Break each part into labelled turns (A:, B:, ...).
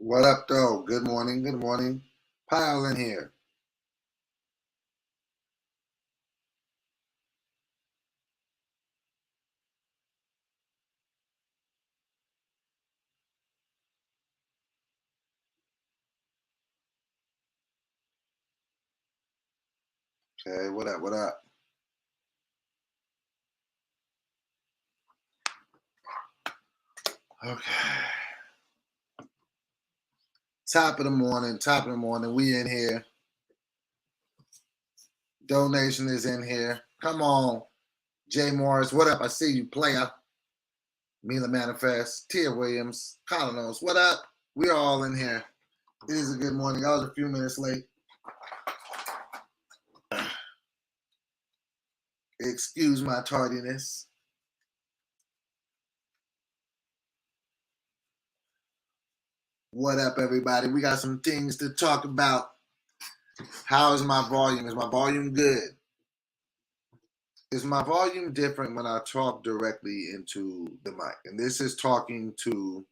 A: What up, though? Good morning. Good morning. Pile in here. Okay, what up? What up? Okay. Top of the morning. Top of the morning. We in here. Donation is in here. Come on, Jay Morris. What up? I see you, player. Mila Manifest. Tia Williams. Colonos. What up? We're all in here. It is a good morning. I was a few minutes late. Excuse my tardiness. What up, everybody? We got some things to talk about. How is my volume? Is my volume good? Is my volume different when I talk directly into the mic? And this is talking to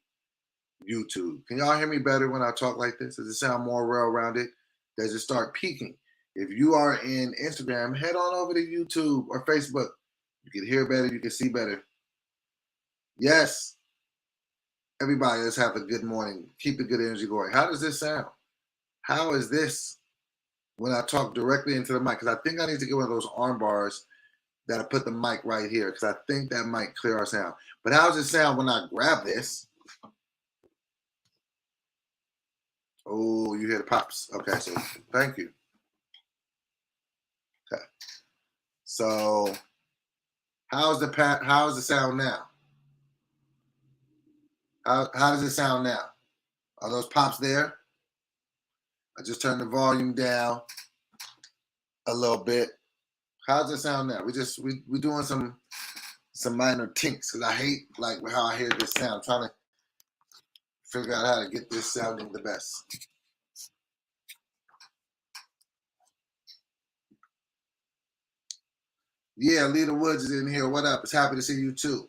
A: YouTube. Can y'all hear me better when I talk like this? Does it sound more well-rounded? Does it start peaking? If you are in Instagram, head on over to YouTube or Facebook. You can hear better, you can see better. Yes. Everybody, let's have a good morning. Keep the good energy going. How does this sound? How is this when I talk directly into the mic? Because I think I need to get one of those arm bars that I put the mic right here, because I think that might clear our sound. But how does it sound when I grab this? Oh, you hear the pops. Okay, so thank you. Okay. So how's the sound now? How does it sound now? Are those pops there? I just turned the volume down a little bit. How's it sound now? We doing some minor tinks, because I hate like how I hear this sound. I'm trying to figure out how to get this sounding the best. Yeah, Lita Woods is in here. What up? It's happy to see you too.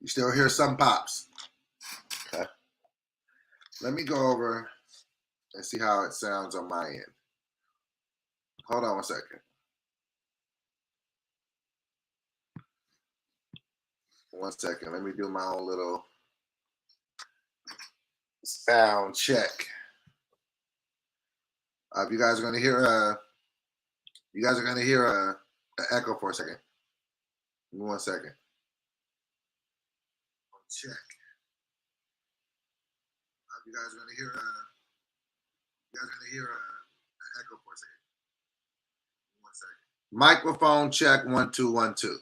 A: You still hear some pops. Okay. Let me go over and see how it sounds on my end. Hold on one second. One second. Let me do my own little sound check. You guys are gonna hear an echo for a second. Give me 1 second. Check. You guys are gonna hear an echo for a second. 1 second. Microphone check 1 2 1 2.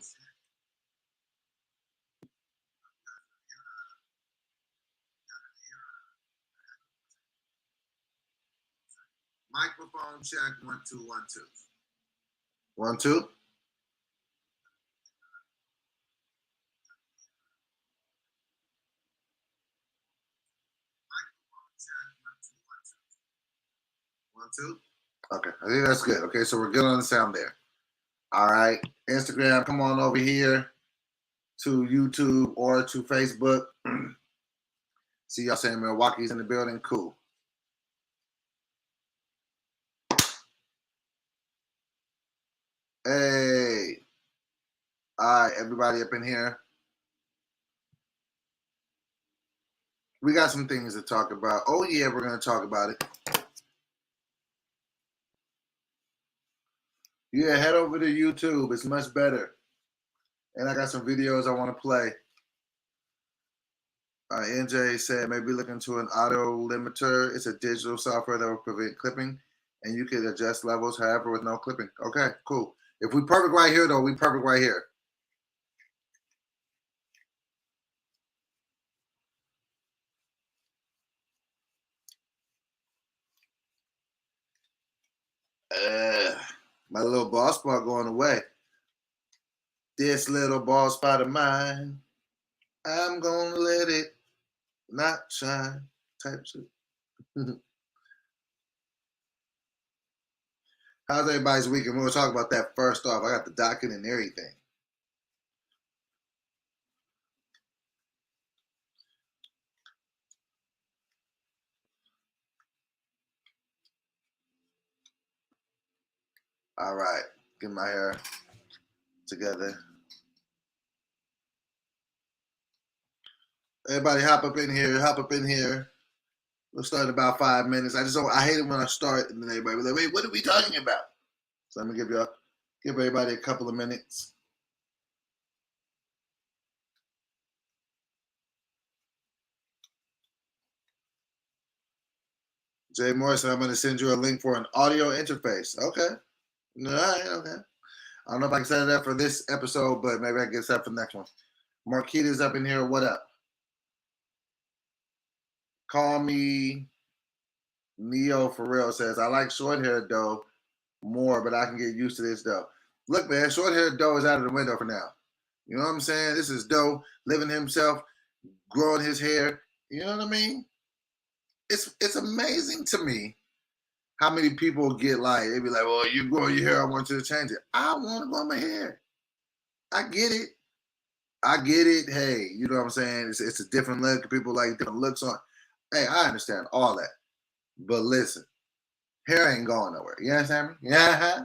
A: Microphone check 1 2 1 2. 1 2. One, two. Okay, I think that's good. Okay, so we're good on the sound there. All right, Instagram, come on over here to YouTube or to Facebook. See y'all saying Milwaukee's in the building. Cool. Hey. All right, everybody up in here. We got some things to talk about. Oh, yeah, we're going to talk about it. Yeah, head over to YouTube. It's much better. And I got some videos I want to play. NJ said maybe look into an auto limiter. It's a digital software that will prevent clipping, and you can adjust levels however with no clipping. Okay, cool. If we perfect right here, though, we perfect right here. My little bald spot going away. This little bald spot of mine, I'm gonna let it not shine. Type shit. How's everybody's weekend? We'll talk about that first off. I got the docket and everything. All right. Get my hair together. Everybody hop up in here. Hop up in here. We'll start in about 5 minutes. I hate it when I start and then everybody be like, wait, what are we talking about? So I'm gonna give everybody a couple of minutes. Jay Morrison, I'm gonna send you a link for an audio interface. Okay. All right, okay. I don't know if I can set it up for this episode, but maybe I can get set up for the next one. Marquita's up in here. What up? Call me Neo for real says, I like short hair though more, but I can get used to this though. Look, man, short hair Doe is out of the window for now. You know what I'm saying? This is Doe living himself, growing his hair. You know what I mean? It's amazing to me how many people get like, they be like, well, you grow your hair, I want you to change it. I want to grow my hair. I get it. I get it. Hey, you know what I'm saying? It's a different look. People like different looks on. Hey, I understand all that. But listen, hair ain't going nowhere. You understand me? Yeah.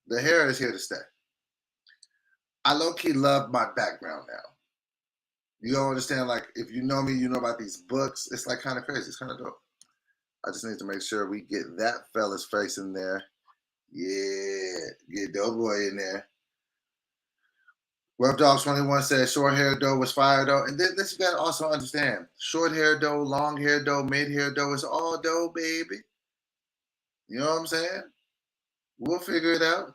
A: The hair is here to stay. I low-key love my background now. You don't understand, like, if you know me, you know about these books. It's like kind of crazy. It's kind of dope. I just need to make sure we get that fella's face in there. Yeah, get Doe Boy in there. Rough Dogs 21 says short hair Doe was fire though. And this you gotta also understand. Short hair Doe, long hair Doe, mid hair Doe, it's all Doe, baby. You know what I'm saying? We'll figure it out.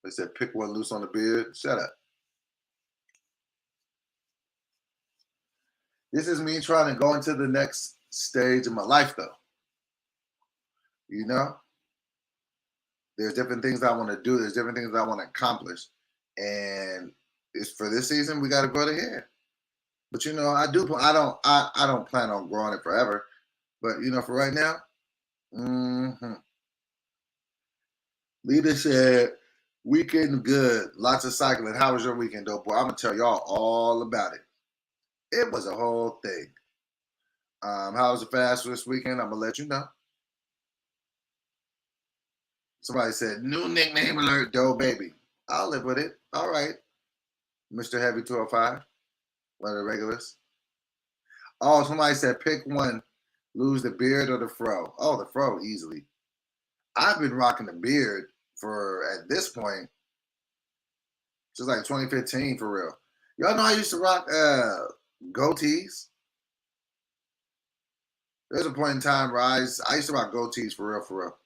A: They said pick one loose on the beard. Shut up. This is me trying to go into the next stage of my life though. You know? There's different things I want to do. There's different things I want to accomplish. And it's for this season, we gotta grow the hair. But you know, I don't plan on growing it forever. But you know, for right now, Lita said, weekend good. Lots of cycling. How was your weekend, though, boy? I'm gonna tell y'all all about it. It was a whole thing. How was the fast this weekend? I'm gonna let you know. Somebody said, new nickname alert, Doe Baby. I'll live with it. All right. Mr. Heavy 205. One of the regulars. Oh, somebody said pick one. Lose the beard or the fro. Oh, the fro, easily. I've been rocking the beard for, at this point, just like 2015 for real. Y'all know I used to rock goatees. There's a point in time where I used to rock goatees for real, for real.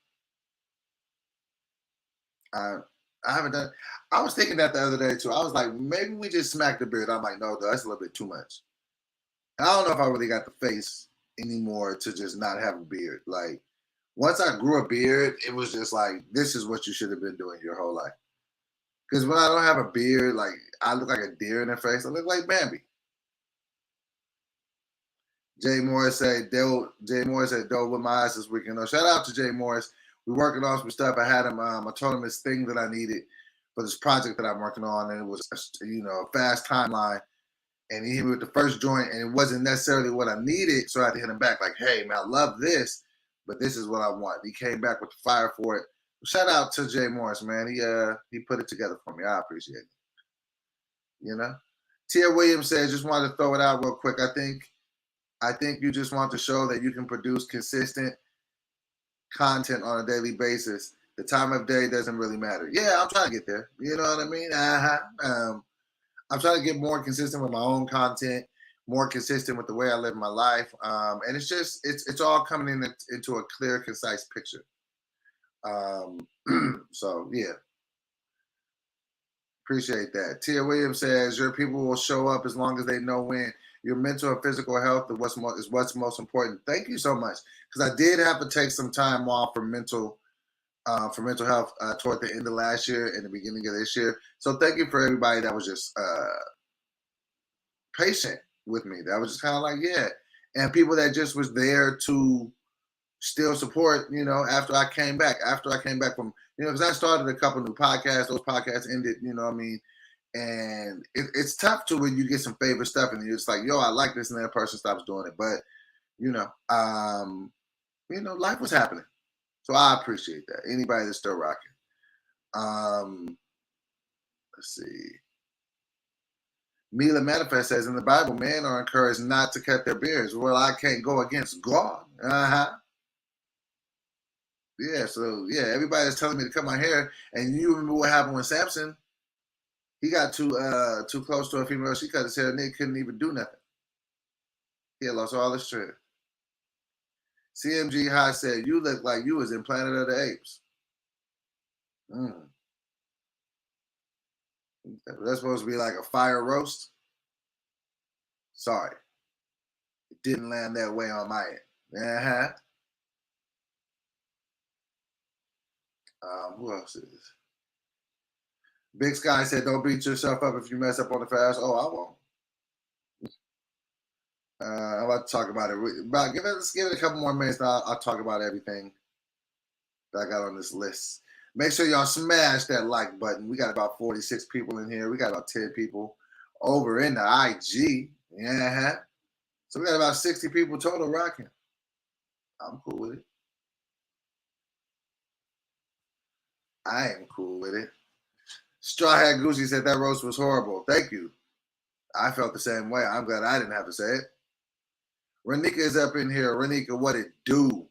A: I haven't done. I was thinking that the other day too. I was like, maybe we just smack the beard. I'm like, no, that's a little bit too much. And I don't know if I really got the face anymore to just not have a beard. Like once I grew a beard, it was just like, this is what you should have been doing your whole life. Because when I don't have a beard, like I look like a deer in the face. I look like Bambi. Jay Morris said, Jay Morris said, Doe with my eyes this weekend. No, shout out to Jay Morris. We're working on some stuff. I had him, I told him this thing that I needed for this project that I'm working on, and it was, you know, a fast timeline. And he hit me with the first joint, and it wasn't necessarily what I needed, so I had to hit him back like, hey, man, I love this, but this is what I want. He came back with the fire for it. Shout out to Jay Morris, man. He put it together for me. I appreciate it. You know? Tia Williams says, just wanted to throw it out real quick. I think you just want to show that you can produce consistent content on a daily basis. The time of day doesn't really matter. Yeah, I'm trying to get there. You know what I mean? I'm trying to get more consistent with my own content, more consistent with the way I live my life. And it's all coming into a clear, concise picture. So yeah. Appreciate that. Tia Williams says your people will show up as long as they know when. Your mental and physical health is what's most important. Thank you so much. Because I did have to take some time off for mental health toward the end of last year and the beginning of this year. So thank you for everybody that was just patient with me. That was just kind of like, yeah. And people that just was there to still support, after I came back. After I came back from, because I started a couple new podcasts. Those podcasts ended, what I mean? And it's tough to when you get some favorite stuff and you're just like, yo, I like this, and then a person stops doing it. But, life was happening. So I appreciate that. Anybody that's still rocking. Let's see. Mila Manifest says in the Bible, men are encouraged not to cut their beards. Well, I can't go against God. Yeah, so everybody is telling me to cut my hair. And you remember what happened with Samson? He got too close to a female. She cut his hair and they couldn't even do nothing. He had lost all his strength. CMG High said, you look like you was in Planet of the Apes. That's supposed to be like a fire roast. Sorry. It didn't land that way on my end. Who else is? Big Sky said, don't beat yourself up if you mess up on the fast. Oh, I won't. I'm about to talk about it. Let's give it a couple more minutes. Now I'll talk about everything that I got on this list. Make sure y'all smash that like button. We got about 46 people in here. We got about 10 people over in the IG. So we got about 60 people total rocking. I'm cool with it. I am cool with it. Straw Hat Gucci said that roast was horrible. Thank you. I felt the same way. I'm glad I didn't have to say it. Renika is up in here. Renika, what it do?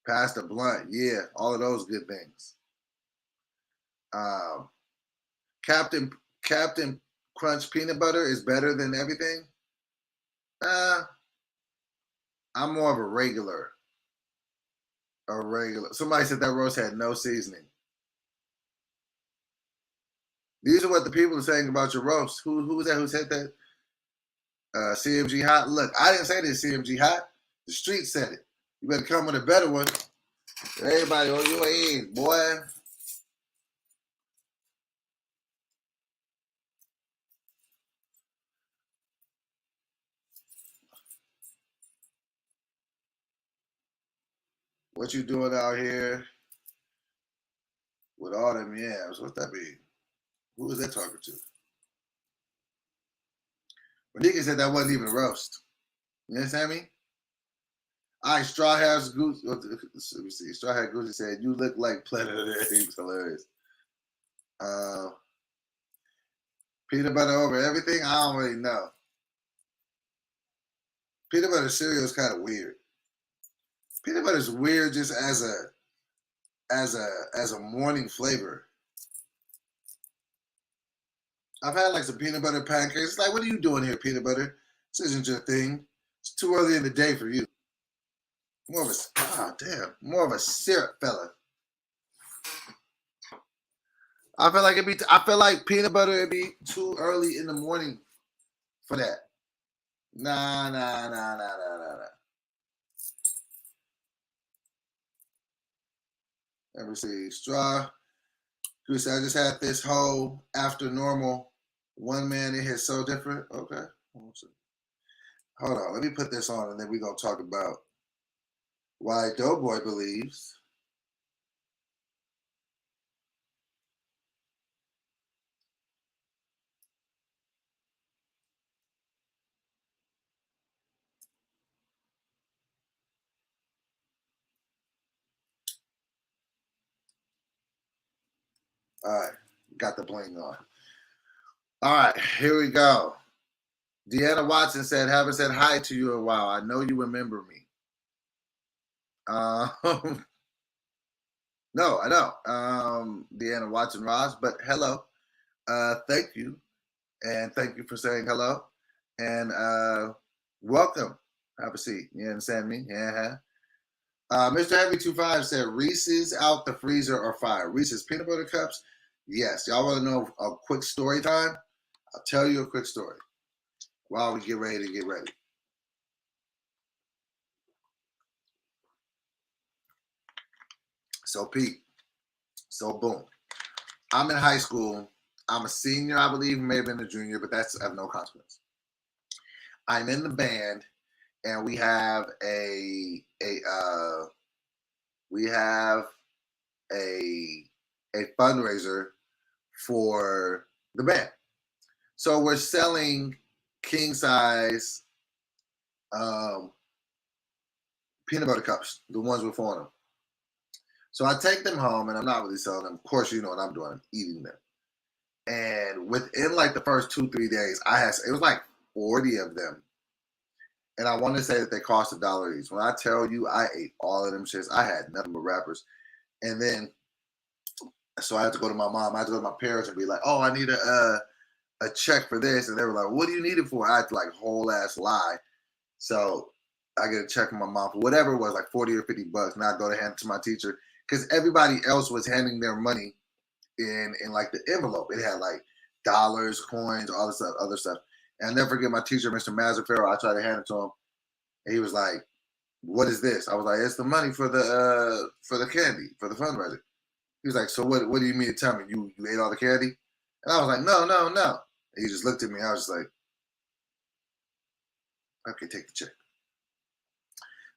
A: Pastor Blunt, yeah, all of those good things. Captain Crunch peanut butter is better than everything. I'm more of a regular. Somebody said that roast had no seasoning. These are what the people are saying about your roast. Who was that? Who said that? CMG Hot. Look, I didn't say this. CMG Hot. The street said it. You better come with a better one. Everybody on your head, boy. What you doing out here with all them yams? What's that mean? Who was that talking to? Renika said that wasn't even a roast. You understand me? All right, Straw Hat Goose. Let me see. Straw Hat Goose said, "You look like Planet of the Apes." Hilarious. Peanut butter over everything. I don't really know. Peanut butter cereal is kind of weird. Peanut butter is weird just as a morning flavor. I've had like some peanut butter pancakes. It's like, what are you doing here, peanut butter? This isn't your thing. It's too early in the day for you. More of a syrup fella. I feel like peanut butter would be too early in the morning for that. Nah. Let me see. Straw. I just had this whole after normal. One man in here so different. Okay. Hold on. Let me put this on and then we're going to talk about why Doughboy believes. All right. Got the bling on. All right. Here we go. Deanna Watson said, haven't said hi to you in a while. I know you remember me. No, I don't. Deanna Watson Ross, but hello. Thank you. And thank you for saying hello. And welcome. Have a seat. You understand me? Yeah. Mr. Heavy 25 said Reese's out the freezer or fire. Reese's peanut butter cups. Yes. Y'all want to know a quick story time? I'll tell you a quick story while we get ready to get ready. So Pete. So boom. I'm in high school. I'm a senior, I believe, may have been a junior, but that's of no consequence. I'm in the band, and we have a fundraiser for the band. So we're selling king size peanut butter cups, the ones with four on them. So I take them home, and I'm not really selling them. Of course, you know what I'm doing. I'm eating them. And within like the first 2-3 days, it was like 40 of them. And I want to say that they cost $1 each. When I tell you I ate all of them shits, I had nothing but wrappers. And then, so I had to go to my mom. I had to go to my parents and be like, oh, I need a check for this. And they were like, what do you need it for? I had to like whole ass lie. So I get a check from my mom for whatever it was, like 40 or $50. And I go to hand it to my teacher because everybody else was handing their money in like the envelope. It had like dollars, coins, all this other stuff. And I'll never forget my teacher, Mr. Mazzaferro. I tried to hand it to him, and he was like, "What is this?" I was like, "It's the money for the candy for the fundraiser." He was like, "So what do you mean to tell me you ate all the candy?" And I was like, "No, no, no." And he just looked at me. I was just like, "Okay, take the check."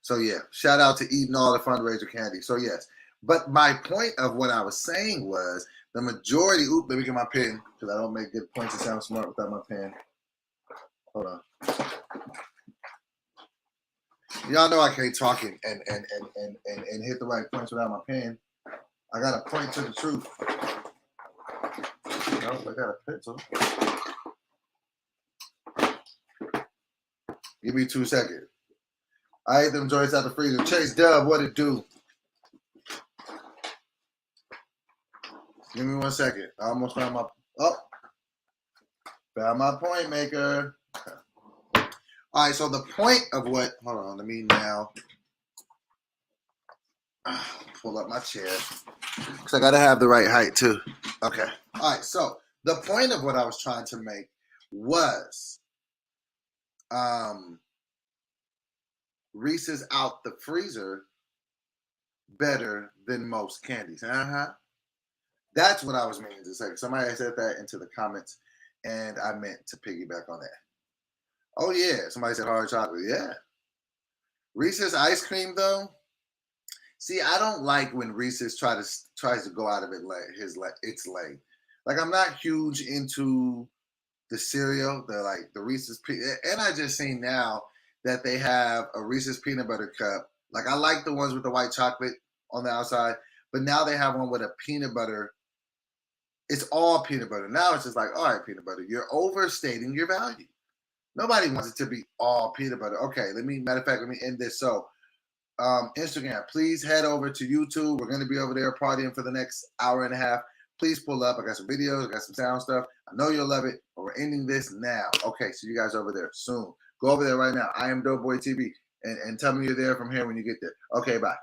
A: So yeah, shout out to eating all the fundraiser candy. So yes, but my point of what I was saying was the majority. Oop, let me get my pen because I don't make good points and sound smart without my pen. Hold on. Y'all know I can't talk and hit the right points without my pen. I got to point to the truth. No, I got a pencil. Give me 2 seconds. I ate them joints out the freezer. Chase Dub, what it do? Give me 1 second. I almost found my found my point maker. All right, so the point of what? Hold on, let me now pull up my chair because I gotta have the right height too. Okay. All right. So the point of what I was trying to make was Reese's out the freezer better than most candies. That's what I was meaning to say. Somebody said that into the comments, and I meant to piggyback on that. Oh yeah, somebody said hard chocolate. Yeah. Reese's ice cream though. See, I don't like when Reese's tries to go out of its lane. Like I'm not huge into the cereal, the Reese's and I just seen now that they have a Reese's peanut butter cup. Like I like the ones with the white chocolate on the outside, but now they have one with a peanut butter. It's all peanut butter. Now it's just like, all right, peanut butter, you're overstating your value. Nobody wants it to be all peanut butter. Okay, matter of fact, let me end this. So Instagram, please head over to YouTube. We're going to be over there partying for the next hour and a half. Please pull up. I got some videos. I got some sound stuff. I know you'll love it, but we're ending this now. Okay, see you guys over there soon. Go over there right now. I am Dope Boy TV. And tell me you're there from here when you get there. Okay, bye.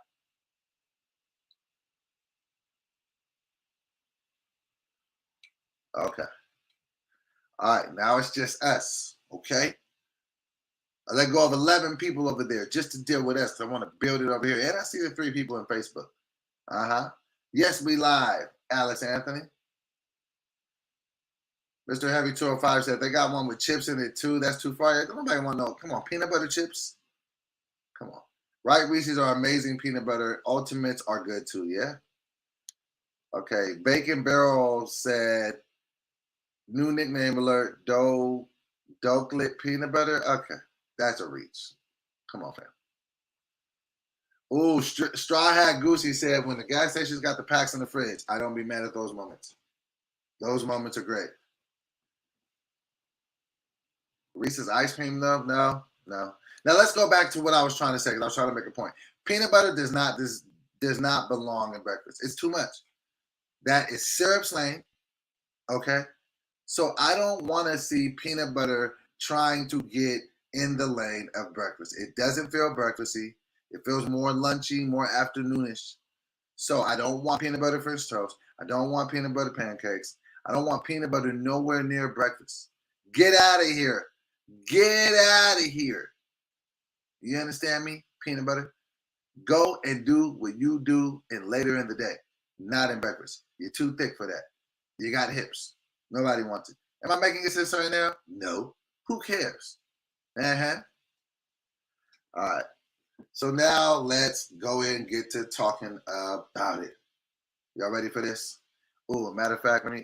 A: Okay. All right, now it's just us. Okay? I let go of 11 people over there just to deal with us. I want to build it over here. And I see the 3 people on Facebook. Yes, we live, Alex Anthony. Mr. Heavy 205 said they got one with chips in it too. That's too far. Nobody want to know. Come on, peanut butter chips. Come on. Right, Reese's are amazing peanut butter. Ultimates are good too, yeah? Okay, Bacon Barrel said, new nickname alert, Doklet peanut butter. Okay, that's a reach. Come on, fam. Ooh, Straw Hat Goosey said, when the gas station's got the packs in the fridge, I don't be mad at those moments. Those moments are great. Reese's ice cream, though? No. Now let's go back to what I was trying to say, because I was trying to make a point. Peanut butter does not belong in breakfast. It's too much. That is syrup slang, okay? So I don't want to see peanut butter trying to get in the lane of breakfast. It doesn't feel breakfasty. It feels more lunchy, more afternoonish. So I don't want peanut butter French toast. I don't want peanut butter pancakes. I don't want peanut butter nowhere near breakfast. Get out of here. Get out of here. You understand me? Peanut butter. Go and do what you do in later in the day, not in breakfast. You're too thick for that. You got hips. Nobody wants it. Am I making sense right now? No. Who cares? All right. So now let's go ahead and get to talking about it. Y'all ready for this? Oh, matter of fact, let me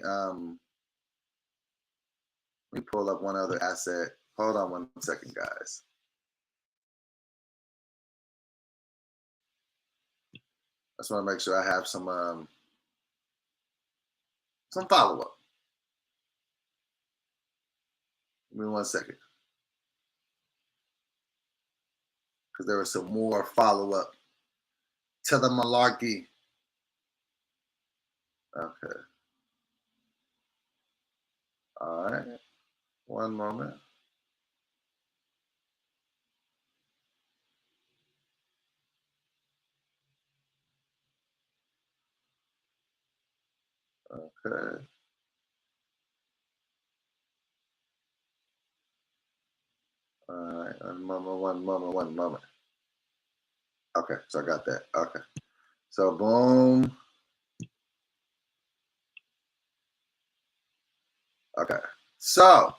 A: pull up one other asset. Hold on 1 second, guys. I just want to make sure I have some follow up. Give me 1 second, because there was some more follow up to the malarkey. Okay. All right. One moment. Okay. All right. One moment. Okay. So I got that. Okay. So boom. Okay. So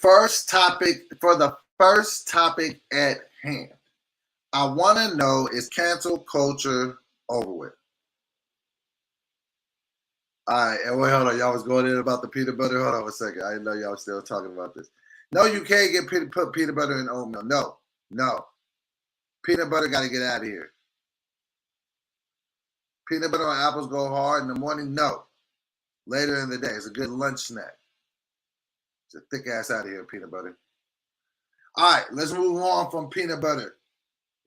A: first topic at hand. I want to know, is cancel culture over with? All right, and wait, hold on. Y'all was going in about the peanut butter. Hold on a second. I didn't know y'all was still talking about this. No, you can't put peanut butter in oatmeal. No. Peanut butter got to get out of here. Peanut butter on apples go hard in the morning. No. Later in the day, it's a good lunch snack. It's a thick ass out of here, peanut butter. All right, let's move on from peanut butter.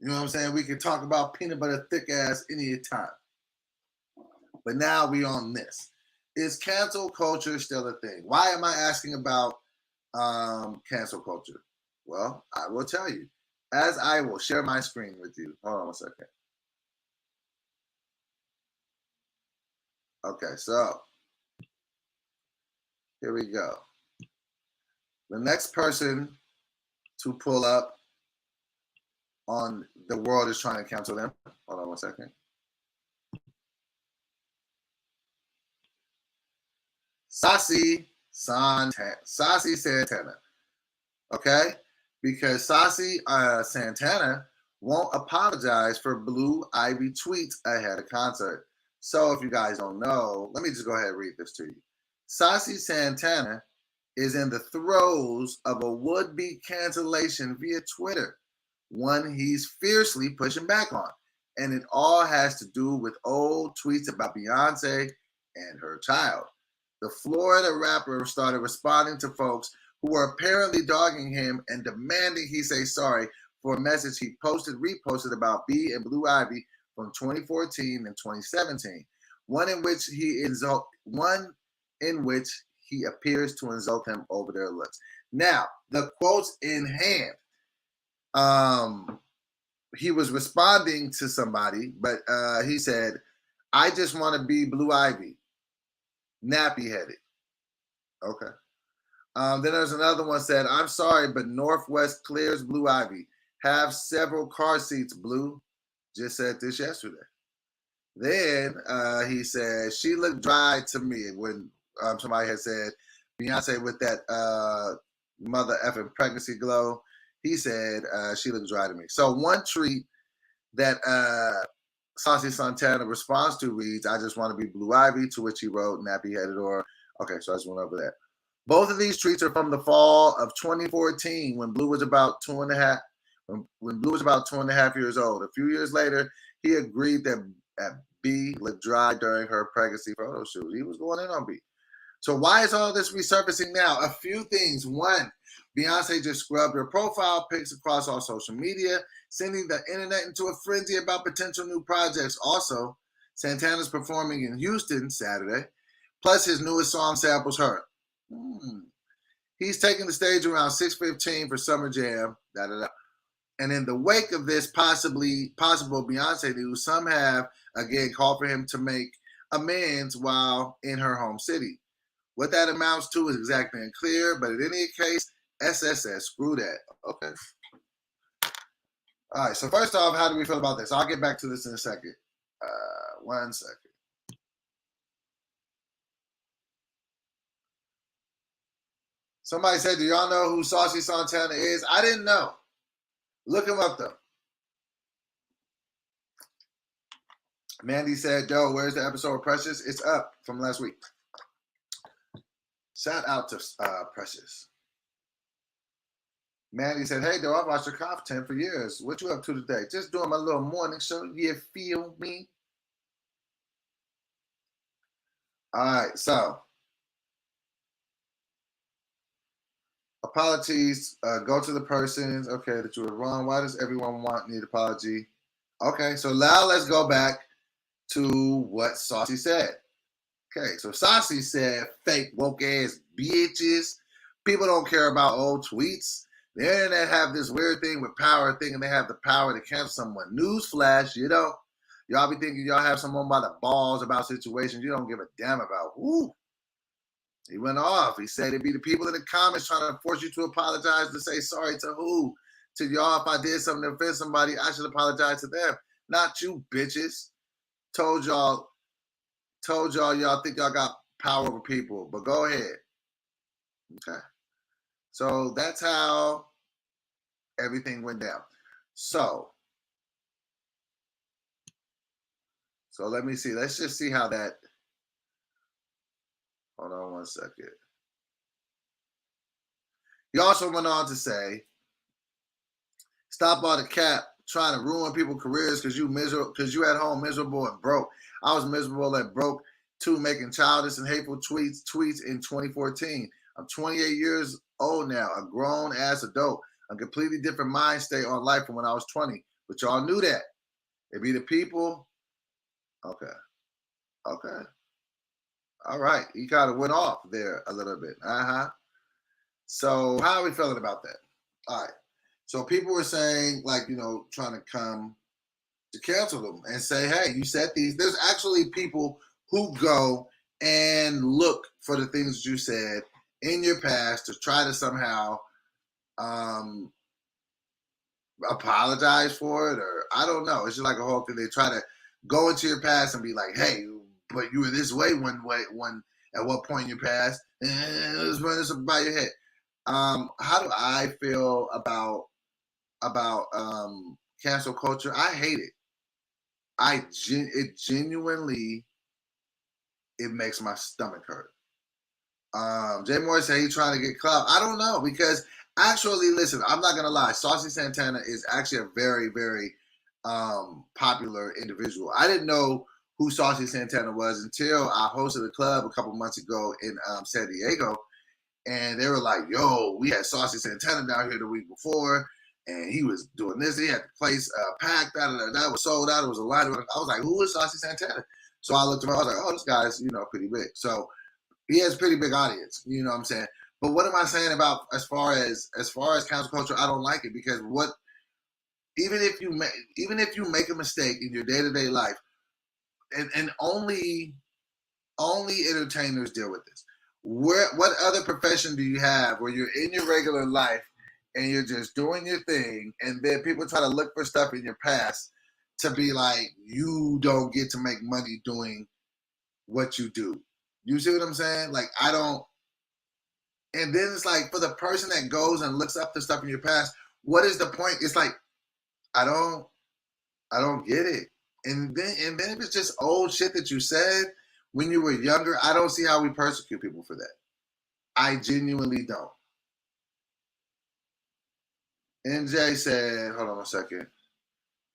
A: You know what I'm saying? We can talk about peanut butter thick ass any time. But now we on this. Is cancel culture still a thing? Why am I asking about cancel culture? Well, I will tell you, as I will share my screen with you. Hold on a second. Okay, so here we go. The next person to pull up on the world is trying to cancel them. Hold on 1 second. Saucy Santana. Okay? Because Saucy Santana won't apologize for Blue Ivy tweets ahead of concert. So if you guys don't know, let me just go ahead and read this to you. Saucy Santana is in the throes of a would-be cancellation via Twitter, one he's fiercely pushing back on. And it all has to do with old tweets about Beyonce and her child. The Florida rapper started responding to folks who were apparently dogging him and demanding he say sorry for a message he reposted about B and Blue Ivy from 2014 and 2017. One in which he appears to insult him over their looks. Now, the quotes in hand. He was responding to somebody, but he said, "I just want to be Blue Ivy, nappy headed." Okay. Then there's another one said, "I'm sorry, but Northwest clears Blue Ivy. Have several car seats, Blue." Just said this yesterday. Then he said, "She looked dry to me," when somebody had said Beyonce with that mother effing pregnancy glow. He said, "She looked dry to me." So one tweet that Saucy Santana responds to reads, "I just want to be Blue Ivy," to which he wrote, "nappy headed," or okay, so I just went over that. Both of these tweets are from the fall of 2014, when Blue was about 2.5. When Blue was about 2.5 years old. A few years later, he agreed that B looked dry during her pregnancy photo shoot. He was going in on B. So why is all this resurfacing now? A few things. One, Beyonce just scrubbed her profile pics across all social media, sending the internet into a frenzy about potential new projects. Also, Santana's performing in Houston Saturday, plus his newest song samples her. He's taking the stage around 6:15 for Summer Jam. And in the wake of this possible Beyonce news, some have again called for him to make amends while in her home city. What that amounts to is exactly unclear, but in any case, SSS, screw that. Okay. All right, so first off, how do we feel about this? I'll get back to this in a second. 1 second. Somebody said, "Do y'all know who Saucy Santana is?" I didn't know. Look him up, though. Mandy said, yo, where's the episode of Precious? It's up from last week. Shout out to Precious. Mandy said, hey, though, I've watched your content for years. What you up to today? Just doing my little morning show. You feel me? All right, so apologies. Go to the persons. Okay, that you were wrong. Why does everyone need apology? Okay, so now let's go back to what Saucy said. Okay, so Saucy said, fake woke ass bitches. People don't care about old tweets. The internet have this weird thing with power, thinking they have the power to cancel someone. Newsflash, you don't. Y'all be thinking y'all have someone by the balls about situations you don't give a damn about. Woo. He went off. He said it'd be the people in the comments trying to force you to apologize, to say sorry to who? To y'all. If I did something to offend somebody, I should apologize to them. Not you, bitches. Told y'all y'all think y'all got power over people, but go ahead. Okay. So that's how everything went down. So let me see. Let's just see how that. Hold on one second. He also went on to say, stop all the cap trying to ruin people's careers because you at home miserable and broke. I was miserable and broke too, making childish and hateful tweets in 2014. I'm 28 years old now, a grown ass adult, a completely different mind state on life from when I was 20. But y'all knew that. It be the people. Okay. All right. He kind of went off there a little bit. So how are we feeling about that? All right. So people were saying, like, trying to come to cancel them and say, hey, you said these. There's actually people who go and look for the things that you said in your past to try to somehow apologize for it, or I don't know. It's just like a whole thing. They try to go into your past and be like, hey, but you were this way one at what point in your past? Let's run this by your head. How do I feel about cancel culture? I hate it. It genuinely, it makes my stomach hurt. Jay Moore said he's trying to get clout. I don't know, because actually, listen, I'm not gonna lie. Saucy Santana is actually a very, very popular individual. I didn't know who Saucy Santana was until I hosted a club a couple months ago in San Diego, and they were like, "Yo, we had Saucy Santana down here the week before, and he was doing this. He had the place packed. That was sold out. It was a line. I was like, who is Saucy Santana? So I looked him up. I was like, oh, this guy's pretty big. So he has a pretty big audience. You know what I'm saying? But what am I saying about as far as cancel culture? I don't like it, because even if you make a mistake in your day-to-day life, and only entertainers deal with this. What other profession do you have where you're in your regular life and you're just doing your thing, and then people try to look for stuff in your past to be like, you don't get to make money doing what you do? You see what I'm saying? Like, I don't. And then it's like, for the person that goes and looks up the stuff in your past, what is the point? It's like, I don't get it. And then if it's just old shit that you said when you were younger, I don't see how we persecute people for that. I genuinely don't. NJ said, hold on a second.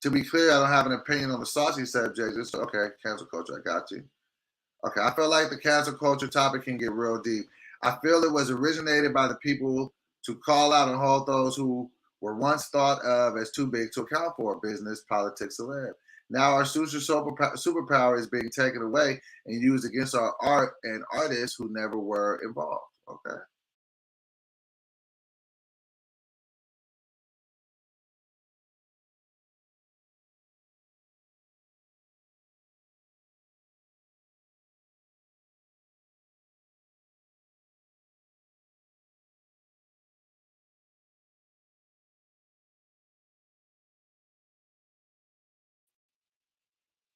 A: To be clear, I don't have an opinion on the saucy subject. Just okay, cancel culture. I got you. Okay, I feel like the cancel culture topic can get real deep. I feel it was originated by the people to call out and hold those who were once thought of as too big to account for: business, politics, celeb. Now our superpower is being taken away and used against our art and artists who never were involved. Okay.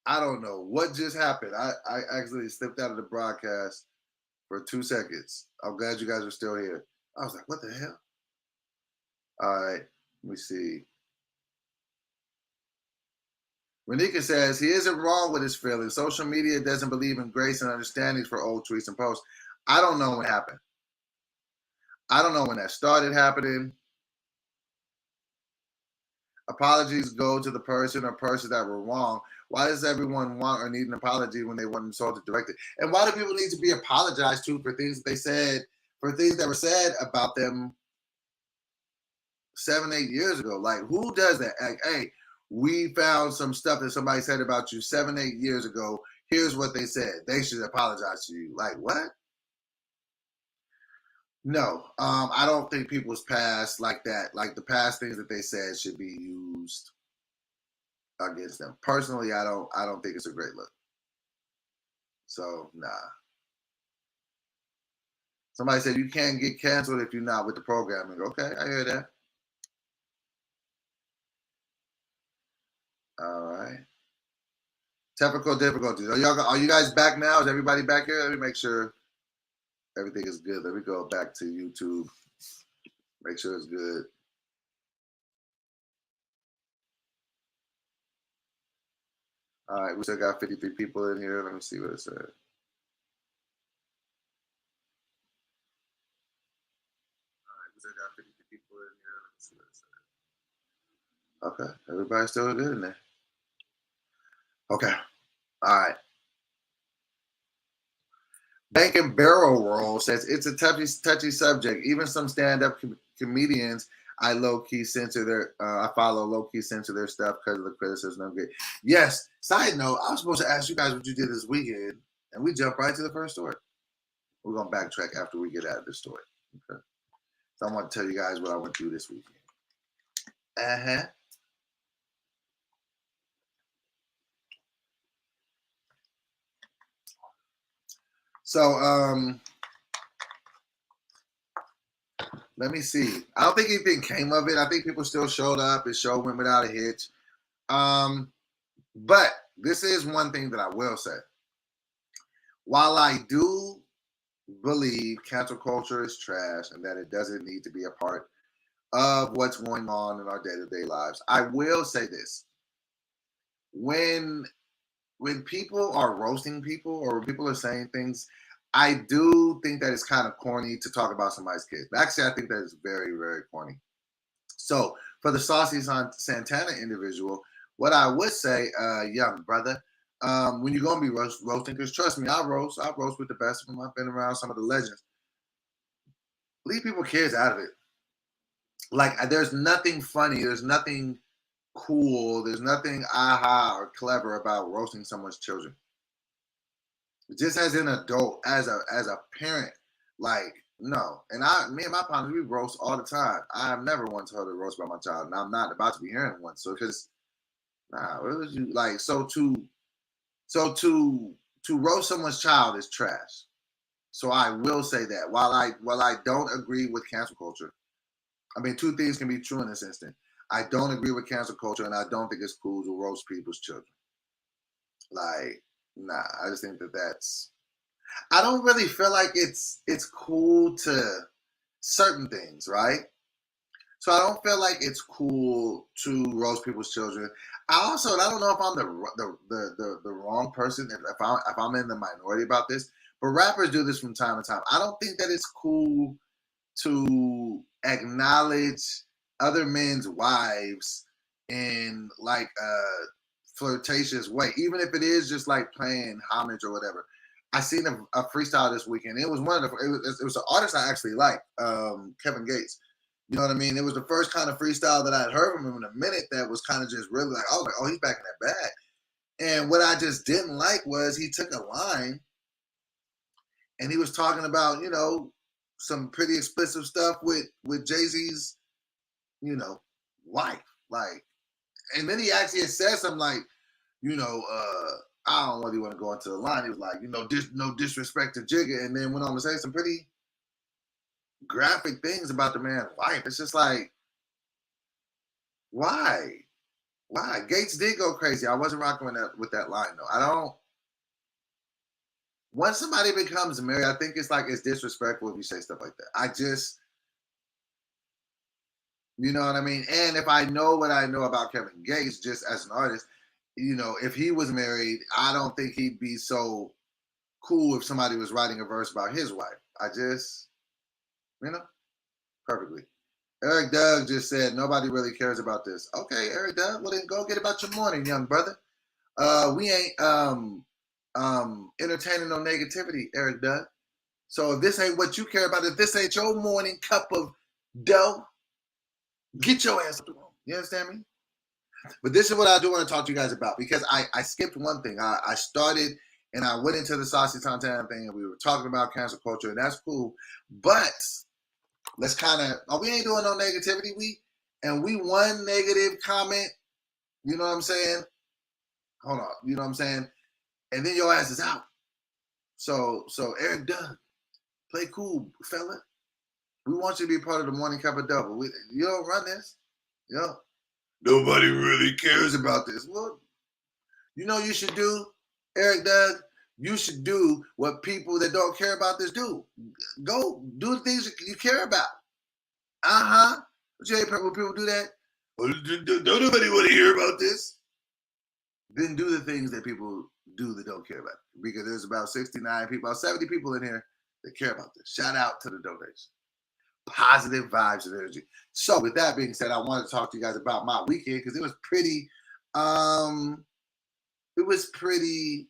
A: I don't know what just happened. I actually stepped out of the broadcast for 2 seconds. I'm glad you guys are still here. I was like, what the hell? All right, let me see. Renika says he isn't wrong with his feelings. Social media doesn't believe in grace and understanding for old tweets and posts. I don't know what happened. I don't know when that started happening. Apologies go to the person or persons that were wrong. Why does everyone want or need an apology when they want insulted directly? And why do people need to be apologized to for things that they said, for things that were said about them 7, 8 years ago? Like, who does that? Like, hey, we found some stuff that somebody said about you 7, 8 years ago. Here's what they said. They should apologize to you. Like, what? No, I don't think people's past like that, like the past things that they said, should be used against them. Personally, I don't think it's a great look. So nah. Somebody said you can't get canceled if you're not with the programming. Okay, I hear that. All right. Technical difficulties. Are you guys back now? Is everybody back here? Let me make sure everything is good. Let me go back to YouTube. Make sure it's good. All right, we still got 53 people in here. Let me see what it said. Okay, everybody's still good in there. Okay, all right. Bank and Barrel Roll says it's a touchy subject. Even some stand-up comedians, I low-key censor their. I follow low-key censor their stuff because of the criticism I'm getting. Yes. Side note: I was supposed to ask you guys what you did this weekend, and we jumped right to the first story. We're gonna backtrack after we get out of this story. Okay. So I want to tell you guys what I went through this weekend. Uh-huh. So let me see. I don't think anything came of it. I think people still showed up. The show went without a hitch. But this is one thing that I will say. While I do believe cancel culture is trash and that it doesn't need to be a part of what's going on in our day-to-day lives, I will say this. When people are roasting people or when people are saying things, I do think that it's kind of corny to talk about somebody's kids. Actually, I think that is very, very corny. So for the Saucy Santana individual, what I would say, young brother, when you're gonna be roasting, because trust me, I roast with the best of them. I've been around some of the legends. Leave people kids out of it. Like there's nothing funny, there's nothing cool, there's nothing aha or clever about roasting someone's children. Just as an adult, as a parent, like no. And me and my partner, we roast all the time. I've never once heard a roast about my child, and I'm not about to be hearing one. So because what was you like? So to roast someone's child is trash. So I will say that while I don't agree with cancel culture, I mean two things can be true in this instant. I don't agree with cancel culture, and I don't think it's cool to roast people's children. Like, nah, I just think that that's. I don't really feel like it's cool to certain things, right? So I don't feel like it's cool to roast people's children. I don't know if I'm the wrong person if I'm in the minority about this, but rappers do this from time to time. I don't think that it's cool to acknowledge other men's wives in like a flirtatious way, even if it is just like playing homage or whatever. I seen a freestyle this weekend. It was one of the it was an artist I actually like, Kevin Gates. You know what I mean? It was the first kind of freestyle that I'd heard from him in a minute that was kind of just really like, I was like, oh, he's back in that bag. And what I just didn't like was he took a line and he was talking about, some pretty explicit stuff with Jay-Z's, wife. Like, and then he actually said something like, I don't really want to go into the line. He was like, no disrespect to Jigga, and then went on to say some pretty graphic things about the man's wife. It's just like, why? Why? Gates did go crazy. I wasn't rocking with that line though. I don't. Once somebody becomes married, I think it's disrespectful if you say stuff like that. I just, you know what I mean. And if I know what I know about Kevin Gates, just as an artist, if he was married, I don't think he'd be so cool if somebody was writing a verse about his wife. I just, perfectly. Eric Doug just said nobody really cares about this. Okay, Eric Doug, well then go get about your morning, young brother. We ain't entertaining no negativity, Eric Doug. So if this ain't what you care about, if this ain't your morning cup of dough, get your ass up the room. You understand me? But this is what I do want to talk to you guys about, because I skipped one thing. I started and I went into the Saucy Tantan thing, and we were talking about cancel culture, and that's cool. But let's we ain't doing no negativity. We one negative comment, you know what I'm saying? Hold on, you know what I'm saying? And then your ass is out. So Eric Doug, play cool, fella. We want you to be part of the Morning Cup of Double. You don't run this. Nobody really cares about this. Well, you should do, Eric Doug? You should do what people that don't care about this do. Go do the things you care about. But you hate when people do that? Well, don't nobody want to hear about this. Then do the things that people do that don't care about it. Because there's about 69 people, about 70 people in here that care about this. Shout out to the donation. Positive vibes and energy. So with that being said, I wanted to talk to you guys about my weekend, because it was pretty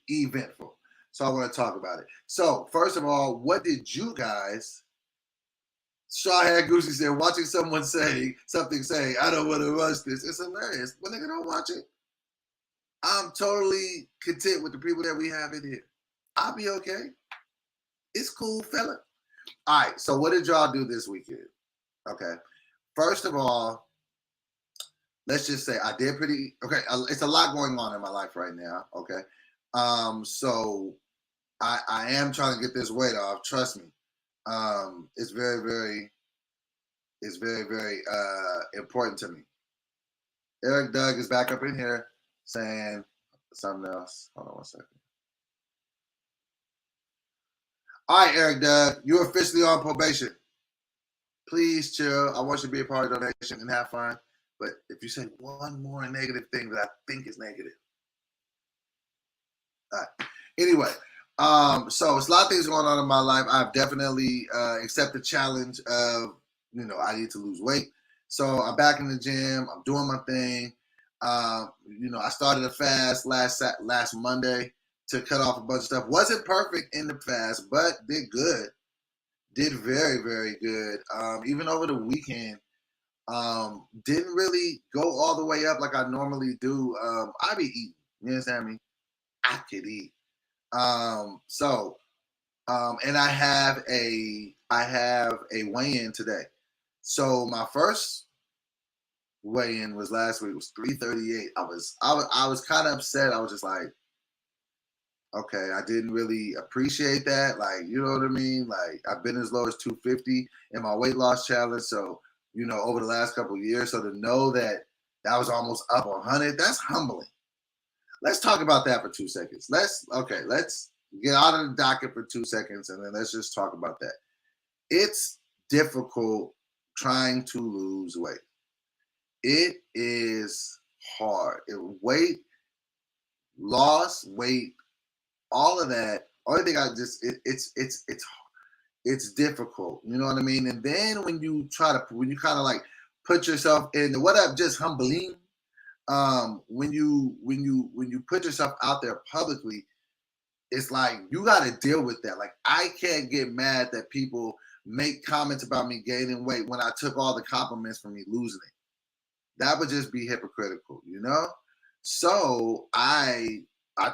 A: eventful. So I want to talk about it. So first of all, what did you guys? Shahad Goosey said, watching someone say, I don't want to rush this. It's hilarious. But nigga, don't watch it. I'm totally content with the people that we have in here. I'll be okay. It's cool, fella. All right, so what did y'all do this weekend? Okay. First of all, let's just say I did pretty okay. It's a lot going on in my life right now. Okay. So I am trying to get this weight off. Trust me. It's very, very important to me. Eric Doug is back up in here saying something else. Hold on one second. All right, Eric Doug, you're officially on probation. Please chill. I want you to be a part of the donation and have fun. But if you say one more negative thing that I think is negative. All right. Anyway, so it's a lot of things going on in my life. I've definitely accepted the challenge of, I need to lose weight. So I'm back in the gym. I'm doing my thing. I started a fast last Monday to cut off a bunch of stuff. Wasn't perfect in the fast, but did good. Did very, very good. Even over the weekend, didn't really go all the way up like I normally do. I be eating. You understand me? I could eat. And I have a weigh-in today. So my first weigh-in was last week. It was 338. I was kind of upset. I was just like, okay, I didn't really appreciate that. Like, you know what I mean? Like, I've been as low as 250 in my weight loss challenge. So, over the last couple of years. So to know that was almost up 100, that's humbling. Let's talk about that for 2 seconds. Let's get out of the docket for 2 seconds, and then let's just talk about that. It's difficult trying to lose weight. It is hard. Weight loss, weight, all of that. Only thing it's difficult. You know what I mean? And then when you kind of like put yourself in what up, just humbling. When you put yourself out there publicly, it's like you got to deal with that. Like, I can't get mad that people make comments about me gaining weight when I took all the compliments from me losing it. That would just be hypocritical, So I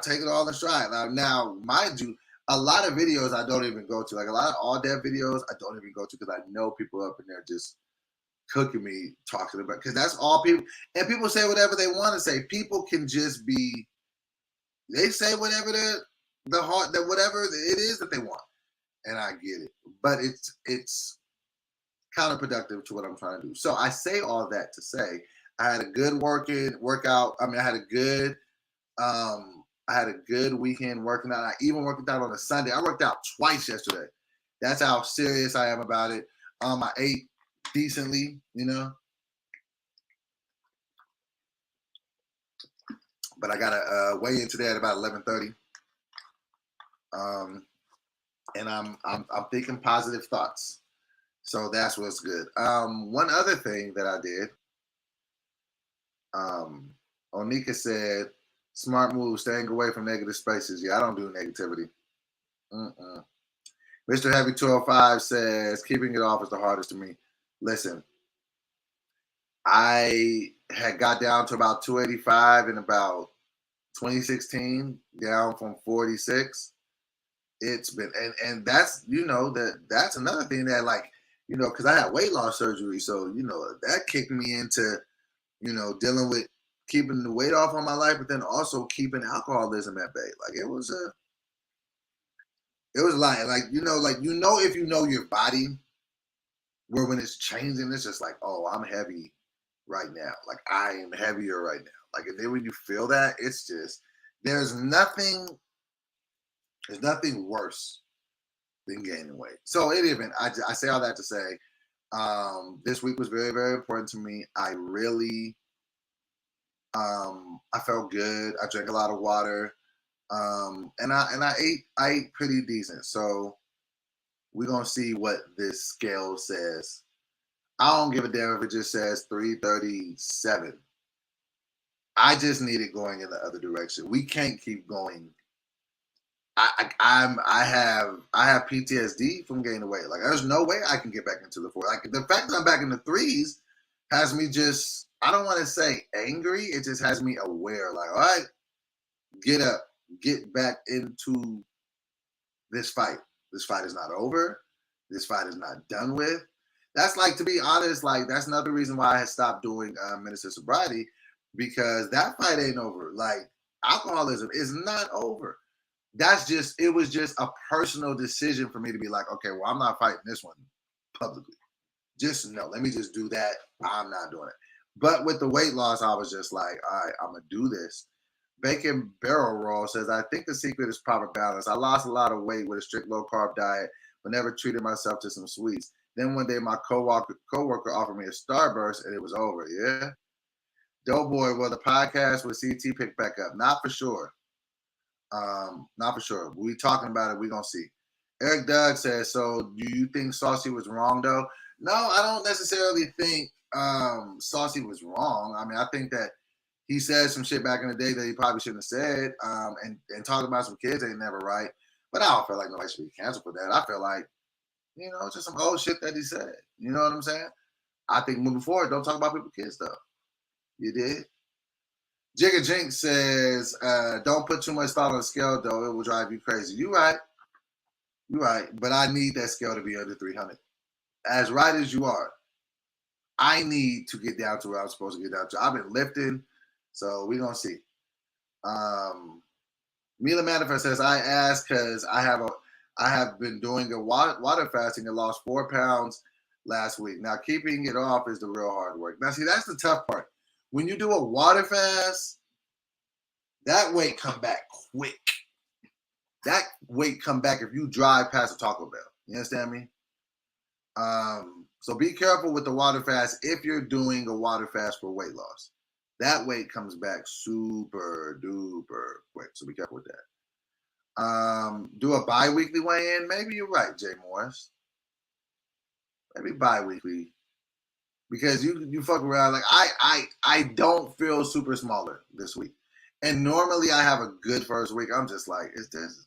A: take it all in stride. Now, mind you, a lot of videos I don't even go to. Like, a lot of all dev videos I don't even go to, because I know people up in there just cooking me, talking about, because that's all people, and people say whatever they want to say. People can just be, they say whatever whatever it is that they want, and I get it, but it's counterproductive to what I'm trying to do. So I say all that to say I had a good workout. I mean, I had a good weekend working out. I even worked out on a Sunday. I worked out twice yesterday. That's how serious I am about it. I ate decently, But I gotta weigh in today at about 11:30. And I'm thinking positive thoughts. So that's what's good. One other thing that I did, Onika said, smart move, staying away from negative spaces. Yeah, I don't do negativity. Mm-mm. Mr. Heavy 205 says, keeping it off is the hardest to me. Listen, I had got down to about 285 in about 2016, down from 46. It's been, and that's, that's another thing that, like, because I had weight loss surgery. So, that kicked me into, dealing with keeping the weight off on my life, but then also keeping alcoholism at bay. Like, it was like, if you know your body, where when it's changing, it's just like, oh, I'm heavy right now. Like, I am heavier right now. Like, and then when you feel that, it's just, there's nothing worse than gaining weight. So in any event, I say all that to say, this week was very, very important to me. I really, I felt good. I drank a lot of water, and I ate pretty decent. So we're gonna see what this scale says. I don't give a damn if it just says 337. I just need it going in the other direction. We can't keep going. I have PTSD from gaining weight. Like, there's no way I can get back into the four. Like, the fact that I'm back in the threes has me just, I don't want to say angry. It just has me aware. Like, all right, get up, get back into this fight. This fight is not over. This fight is not done with. That's, like, to be honest, like, that's another reason why I had stopped doing Minister Sobriety, because that fight ain't over. Like, alcoholism is not over. It was just a personal decision for me to be like, okay, well, I'm not fighting this one publicly. Just no, let me just do that. I'm not doing it. But with the weight loss, I was just like, all right, I'm going to do this. Bacon Barrel Roll says, I think the secret is proper balance. I lost a lot of weight with a strict low carb diet, but never treated myself to some sweets. Then one day my coworker offered me a Starburst and it was over. Yeah. Doughboy, well, the podcast with CT picked back up. Not for sure. Not for sure. We talking about it. We're going to see. Eric Doug says, so do you think Saucy was wrong, though? No, I don't necessarily think Saucy was wrong. I mean, I think that he said some shit back in the day that he probably shouldn't have said. And talking about some kids ain't never right. But I don't feel like nobody should be canceled for that. I feel like, just some old shit that he said. You know what I'm saying? I think moving forward, don't talk about people's kids, though. You did? Jigga Jinx says, don't put too much thought on the scale, though. It will drive you crazy. You're right. You're right. But I need that scale to be under 300. As right as you are, I need to get down to where I'm supposed to get down to. I've been lifting, so we're going to see. Mila Manifest says, I asked because I have been doing a water fasting and lost 4 pounds last week. Now, keeping it off is the real hard work. Now, see, that's the tough part. When you do a water fast, that weight come back quick. That weight come back if you drive past a Taco Bell. You understand me? So be careful with the water fast if you're doing a water fast for weight loss. That weight comes back super duper quick. So be careful with that. Do a bi-weekly weigh-in. Maybe you're right, Jay Morris. Maybe bi-weekly. Because you fuck around. Like, I don't feel super smaller this week. And normally I have a good first week. I'm just like, is this?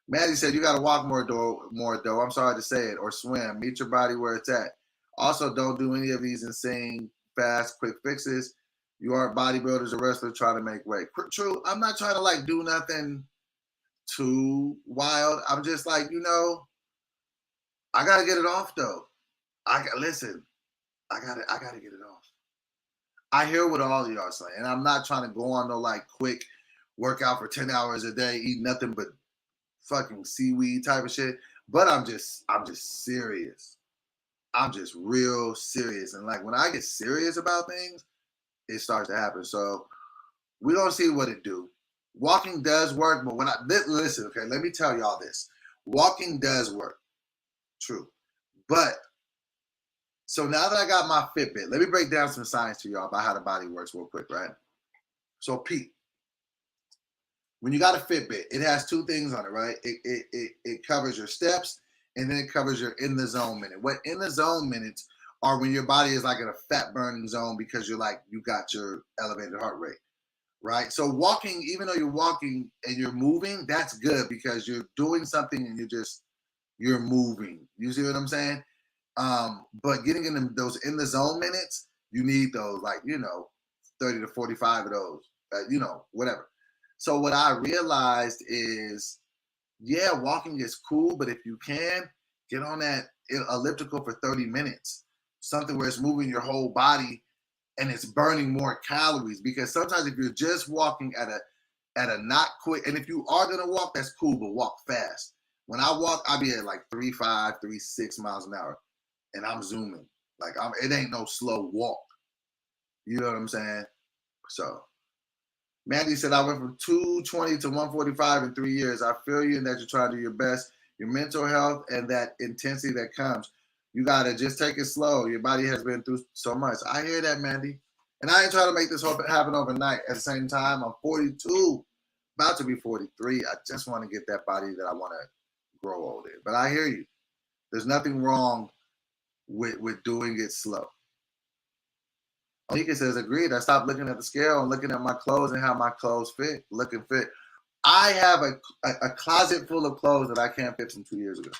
A: Maddie said, you got to walk more though. I'm sorry to say it. Or swim. Meet your body where it's at. Also, don't do any of these insane, fast, quick fixes. You aren't bodybuilders or wrestlers trying to make weight. True. I'm not trying to, like, do nothing too wild. I'm just like, I got to get it off, though. Listen. I gotta get it off. I hear what all of y'all saying, and I'm not trying to go on no, like, quick workout for 10 hours a day, eat nothing but fucking seaweed type of shit. But I'm just serious. I'm just real serious. And, like, when I get serious about things, it starts to happen. So we don't see what it do. Walking does work, but when listen, okay, let me tell y'all this. Walking does work. True. But so now that I got my Fitbit, let me break down some science to y'all about how the body works real quick, right? So Pete, when you got a Fitbit, it has two things on it, right? It covers your steps and then it covers your in the zone minute. What in the zone minutes are when your body is like in a fat burning zone because you're like you got your elevated heart rate, right? So walking, even though you're walking and you're moving, that's good because you're doing something and you're moving. You see what I'm saying? But getting in those in the zone minutes, you need those, like, 30 to 45 of those, whatever. So what I realized is, yeah, walking is cool, but if you can, get on that elliptical for 30 minutes, something where it's moving your whole body and it's burning more calories. Because sometimes if you're just walking at a not quick, and if you are gonna walk, that's cool, but walk fast. When I walk, I be at like 3.5, 3.6 miles an hour, and I'm zooming. Like it ain't no slow walk. You know what I'm saying? So Mandy said, I went from 220 to 145 in 3 years. I feel you in that you're trying to do your best, your mental health, and that intensity that comes. You got to just take it slow. Your body has been through so much. I hear that, Mandy. And I ain't trying to make this happen overnight. At the same time, I'm 42, about to be 43. I just want to get that body that I want to grow old in. But I hear you. There's nothing wrong with doing it slow. Onika says, agreed. I stopped looking at the scale and looking at my clothes and how my clothes looking fit. I have a closet full of clothes that I can't fit from 2 years ago.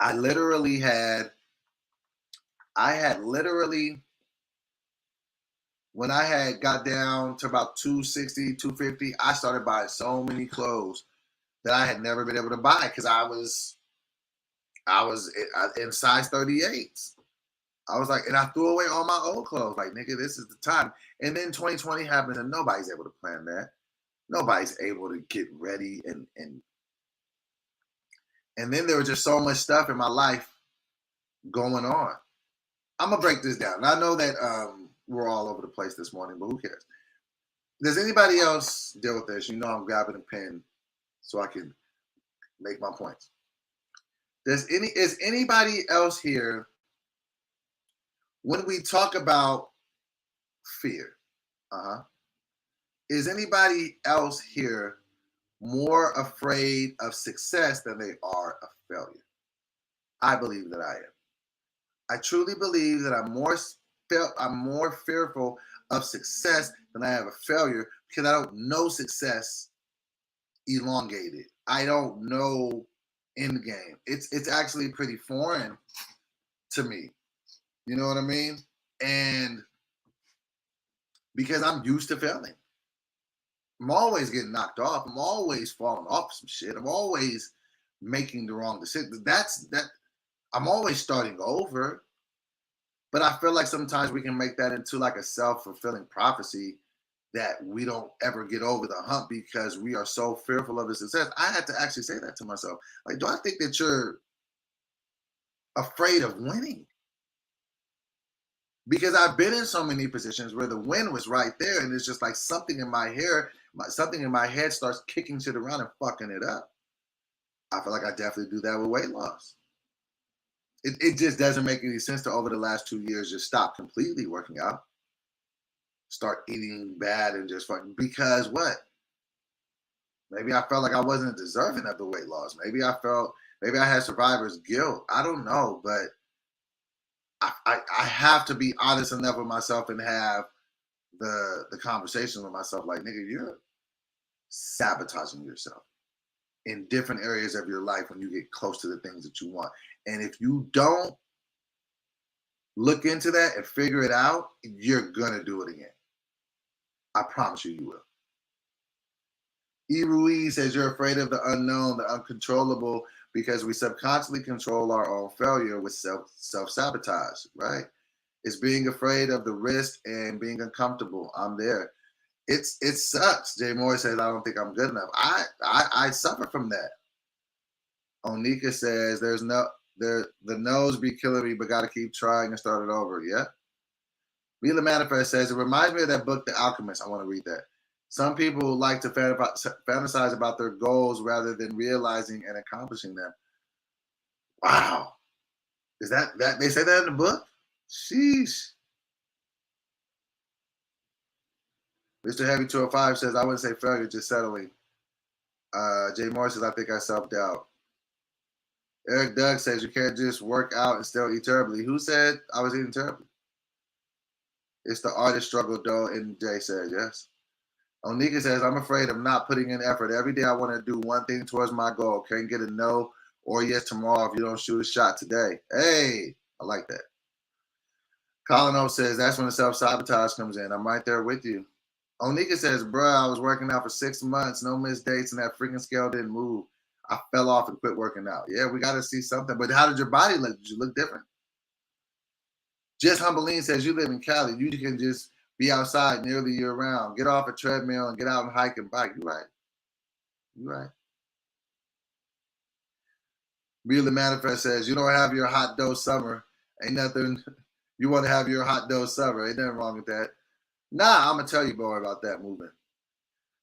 A: I had literally, when I had got down to about 260, 250, I started buying so many clothes that I had never been able to buy because I was in size 38s. I was like, and I threw away all my old clothes. Like, nigga, this is the time. And then 2020 happened, and nobody's able to plan that. Nobody's able to get ready, and then there was just so much stuff in my life going on. I'm gonna break this down. And I know that we're all over the place this morning, but who cares? Does anybody else deal with this? I'm grabbing a pen so I can make my points. Is anybody else here, when we talk about fear, is anybody else here more afraid of success than they are of failure? I believe that I am. I truly believe that I'm more fearful of success than I am of failure because I don't know success elongated. I don't know end game. It's actually pretty foreign to me. You know what I mean? And because I'm used to failing. I'm always getting knocked off. I'm always falling off some shit. I'm always making the wrong decision. I'm always starting over. But I feel like sometimes we can make that into like a self-fulfilling prophecy that we don't ever get over the hump because we are so fearful of the success. I had to actually say that to myself. Like, do I think that you're afraid of winning? Because I've been in so many positions where the win was right there, and it's just like something in my head starts kicking shit around and fucking it up. I feel like I definitely do that with weight loss. It just doesn't make any sense to, over the last 2 years, just stop completely working out, start eating bad, and just fucking, because what? Maybe I felt like I wasn't deserving of the weight loss. Maybe I had survivor's guilt. I don't know, but I have to be honest enough with myself and have the conversation with myself, like, nigga, you're sabotaging yourself in different areas of your life when you get close to the things that you want. And if you don't look into that and figure it out, you're gonna do it again. I promise you will. E. Ruiz says, you're afraid of the unknown, the uncontrollable, because we subconsciously control our own failure with self-sabotage, right? It's being afraid of the risk and being uncomfortable. I'm there. It sucks. Jay Moore says, I don't think I'm good enough. I suffer from that. Onika says, the no's be killing me, but got to keep trying and start it over. Yeah. Mila Manifest says, it reminds me of that book, The Alchemist. I want to read that. Some people like to fantasize about their goals rather than realizing and accomplishing them. Wow. Is that they say that in the book? Sheesh. Mr. Heavy 205 says, I wouldn't say failure, just settling. Jay Moore says, I think I self-doubt. Eric Doug says, you can't just work out and still eat terribly. Who said I was eating terribly? It's the artist struggle, though, and Jay says, yes. Onika says, I'm afraid of not putting in effort. Every day I want to do one thing towards my goal. Can't get a no or yes tomorrow if you don't shoot a shot today. Hey, I like that. Colin O says, that's when the self-sabotage comes in. I'm right there with you. Onika says, bruh, I was working out for 6 months, no missed dates, and that freaking scale didn't move. I fell off and quit working out. Yeah, we got to see something. But how did your body look? Did you look different? Just Humbleline says, you live in Cali. You can just be outside nearly year-round. Get off a treadmill and get out and hike and bike. You're right. You're right. Really Manifest says, you don't have your hot dough summer. Ain't nothing. You want to have your hot dough summer. Ain't nothing wrong with that. Nah, I'm going to tell you more about that movement.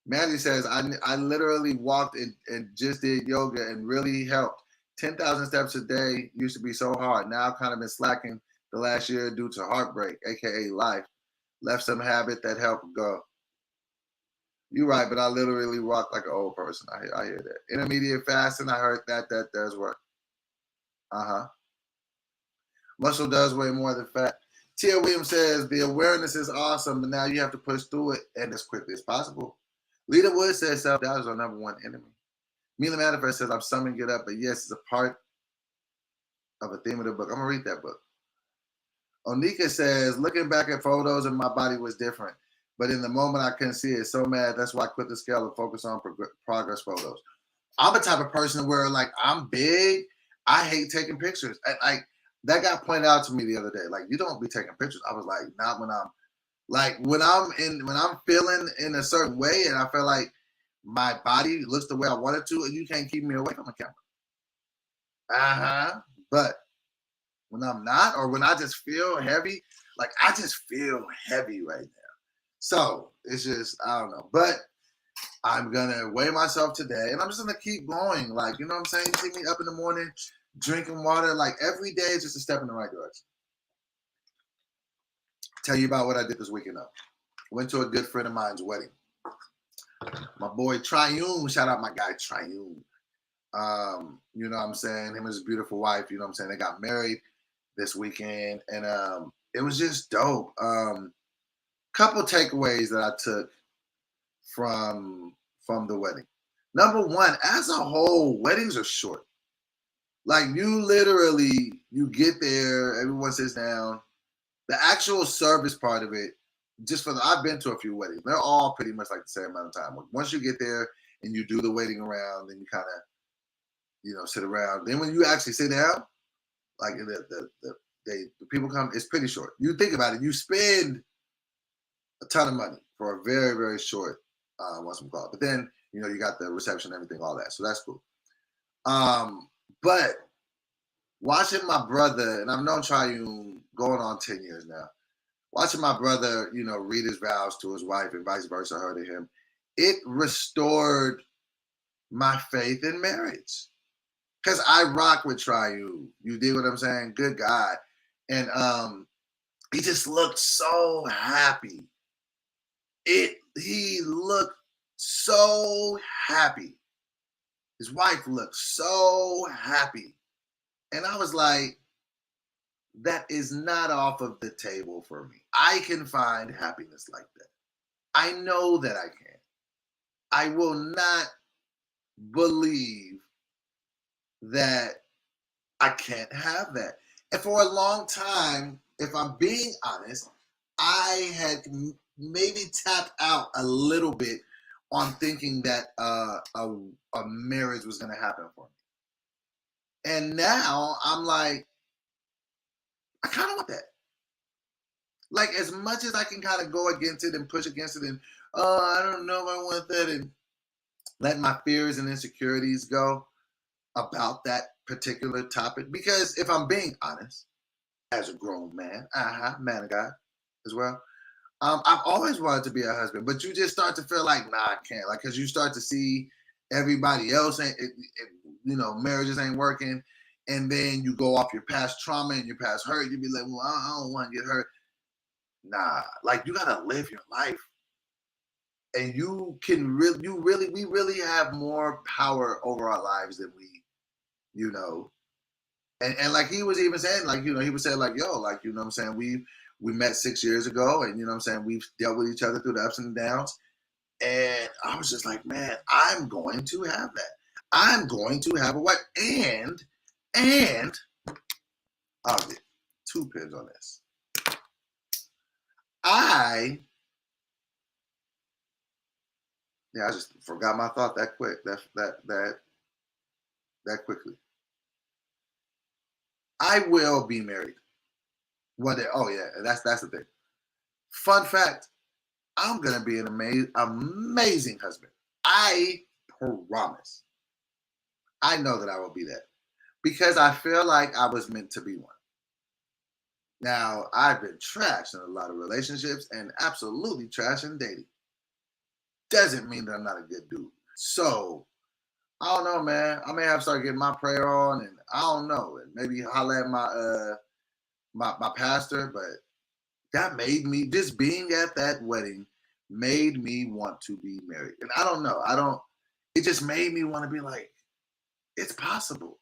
A: Mandy says, I literally walked and just did yoga and really helped. 10,000 steps a day used to be so hard. Now I've kind of been slacking the last year due to heartbreak, a.k.a. life. Left some habit that helped go. You're right, but I literally walk like an old person. I hear that. Intermediate fasting, I heard that does work. Uh-huh. Muscle does weigh more than fat. Tia Williams says, the awareness is awesome, but now you have to push through it and as quickly as possible. Lita Wood says self-doubt is our number one enemy. Mila Manifest says, I'm summing it up, but yes, it's a part of a theme of the book. I'm going to read that book. Onika says, looking back at photos and my body was different, but in the moment I couldn't see it. So mad. That's why I quit the scale and focus on progress photos. I'm the type of person where, like, I'm big. I hate taking pictures. Like, that got pointed out to me the other day. Like, you don't be taking pictures. I was like, not when I'm like, when I'm feeling in a certain way and I feel like my body looks the way I want it to, and you can't keep me away from the camera. But when I'm not, or when I just feel heavy, like I just feel heavy right now. So it's just, I don't know. But I'm gonna weigh myself today and I'm just gonna keep going. Like, you know what I'm saying? You see me up in the morning, drinking water, like every day is just a step in the right direction. Tell you about what I did this weekend though. Went to a good friend of mine's wedding. My boy Triune, shout out my guy Triune. You know what I'm saying? Him and his beautiful wife, you know what I'm saying? They got married this weekend and it was just dope. Couple takeaways that I took from the wedding. Number one, as a whole, weddings are short. Like you literally, you get there, everyone sits down. The actual service part of it, I've been to a few weddings. They're all pretty much like the same amount of time. Once you get there and you do the waiting around, then you kind of, you know, sit around. Then when you actually sit down, like the people come, it's pretty short. You think about it, you spend a ton of money for a very, very short, what's it called? But then, you know, you got the reception, everything, all that. So that's cool. But watching my brother, and I've known Triune going on 10 years now, watching my brother, you know, read his vows to his wife and vice versa, her to him, it restored my faith in marriage. Because I rock with Triune. You dig what I'm saying? Good guy. And he just looked so happy. He looked so happy. His wife looked so happy. And I was like, that is not off of the table for me. I can find happiness like that. I know that I can. I will not believe that I can't have that. And for a long time, if I'm being honest, I had maybe tapped out a little bit on thinking that a marriage was going to happen for me. And now I'm like, I kind of want that. Like, as much as I can kind of go against it and push against it and, I don't know if I want that, and let my fears and insecurities go about that particular topic. Because if I'm being honest, as a grown man, man of God as well, I've always wanted to be a husband, but you just start to feel like, nah, I can't. Like, because you start to see everybody else, you know, marriages ain't working. And then you go off your past trauma and your past hurt. You be like, well, I don't want to get hurt. Nah, like, you got to live your life. and we really have more power over our lives than we, you know. And like he was even saying, like, he was saying, like, yo, like, what I'm saying, we met 6 years ago, and what I'm saying, we've dealt with each other through the ups and downs. And I was just like, man, I'm going to have that. I'm going to have a wife. And I'll get 2 pins on this. I just forgot my thought that quick. That quickly. I will be married one day. Oh yeah, that's the thing. Fun fact: I'm gonna be an amazing husband. I promise. I know that I will be that because I feel like I was meant to be one. Now, I've been trashed in a lot of relationships and absolutely trash in dating. Doesn't mean that I'm not a good dude. So, I don't know, man. I may have to start getting my prayer on, and I don't know, and maybe holler at my pastor. But that made me, just being at that wedding made me want to be married. And I don't know. It just made me want to be like, it's possible.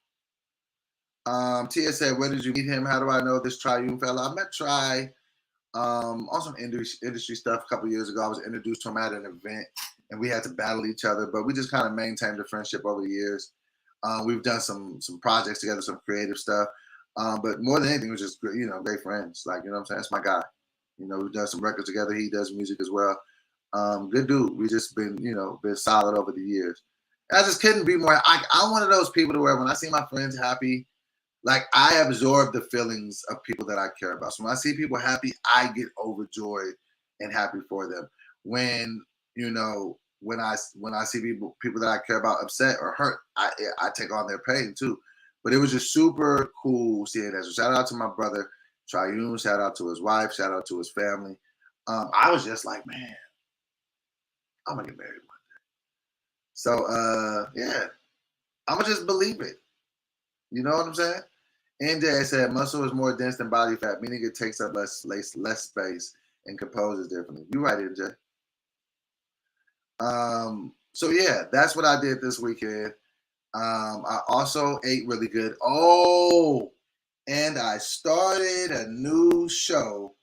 A: Tia said, where did you meet him? How do I know this Triune fella? I met Tri on some industry stuff a couple years ago. I was introduced to him at an event, and we had to battle each other, but we just kind of maintained a friendship over the years. We've done some projects together, some creative stuff. But more than anything, it was just great friends. Like, what I'm saying, that's my guy. We've done some records together. He does music as well. Good dude. We just been solid over the years. I just couldn't be more. I'm one of those people to where when I see my friends happy, like, I absorb the feelings of people that I care about. So when I see people happy, I get overjoyed and happy for them. When when I see people that I care about upset or hurt, I take on their pain too. But it was just super cool seeing that. So shout out to my brother Triune. Shout out to his wife. Shout out to his family. I was just like, man, I'm gonna get married one day. So yeah, I'm gonna just believe it. You know what I'm saying? NJ said muscle is more dense than body fat, meaning it takes up less space and composes differently. You're right, NJ. So yeah, that's what I did this weekend. I also ate really good. Oh, and I started a new show,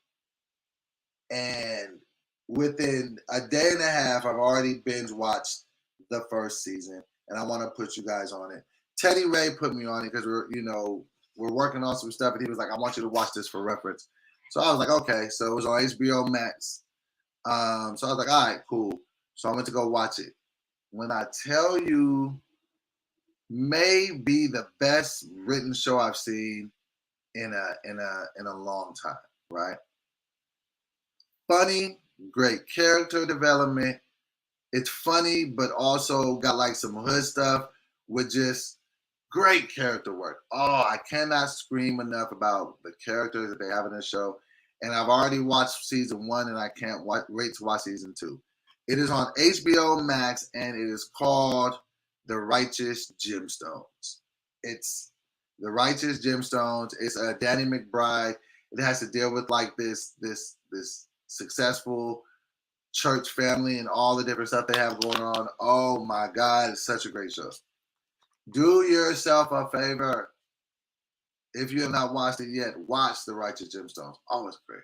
A: and within a day and a half, I've already binge watched the first season, and I want to put you guys on it. Teddy Ray put me on it because we're working on some stuff, and he was like, I want you to watch this for reference. So I was like, okay. So it was on HBO Max. So I was like, all right, cool. So I went to go watch it. When I tell you, may be the best written show I've seen in a long time, right? Funny, great character development. It's funny, but also got like some hood stuff with just great character work. Oh, I cannot scream enough about the characters that they have in this show. And I've already watched season 1, and I can't wait to watch season 2. It is on HBO Max, and it is called The Righteous Gemstones. It's The Righteous Gemstones. It's Danny McBride. It has to deal with like this successful church family and all the different stuff they have going on. Oh my God, it's such a great show. Do yourself a favor. If you have not watched it yet, watch The Righteous Gemstones. Oh, it's great.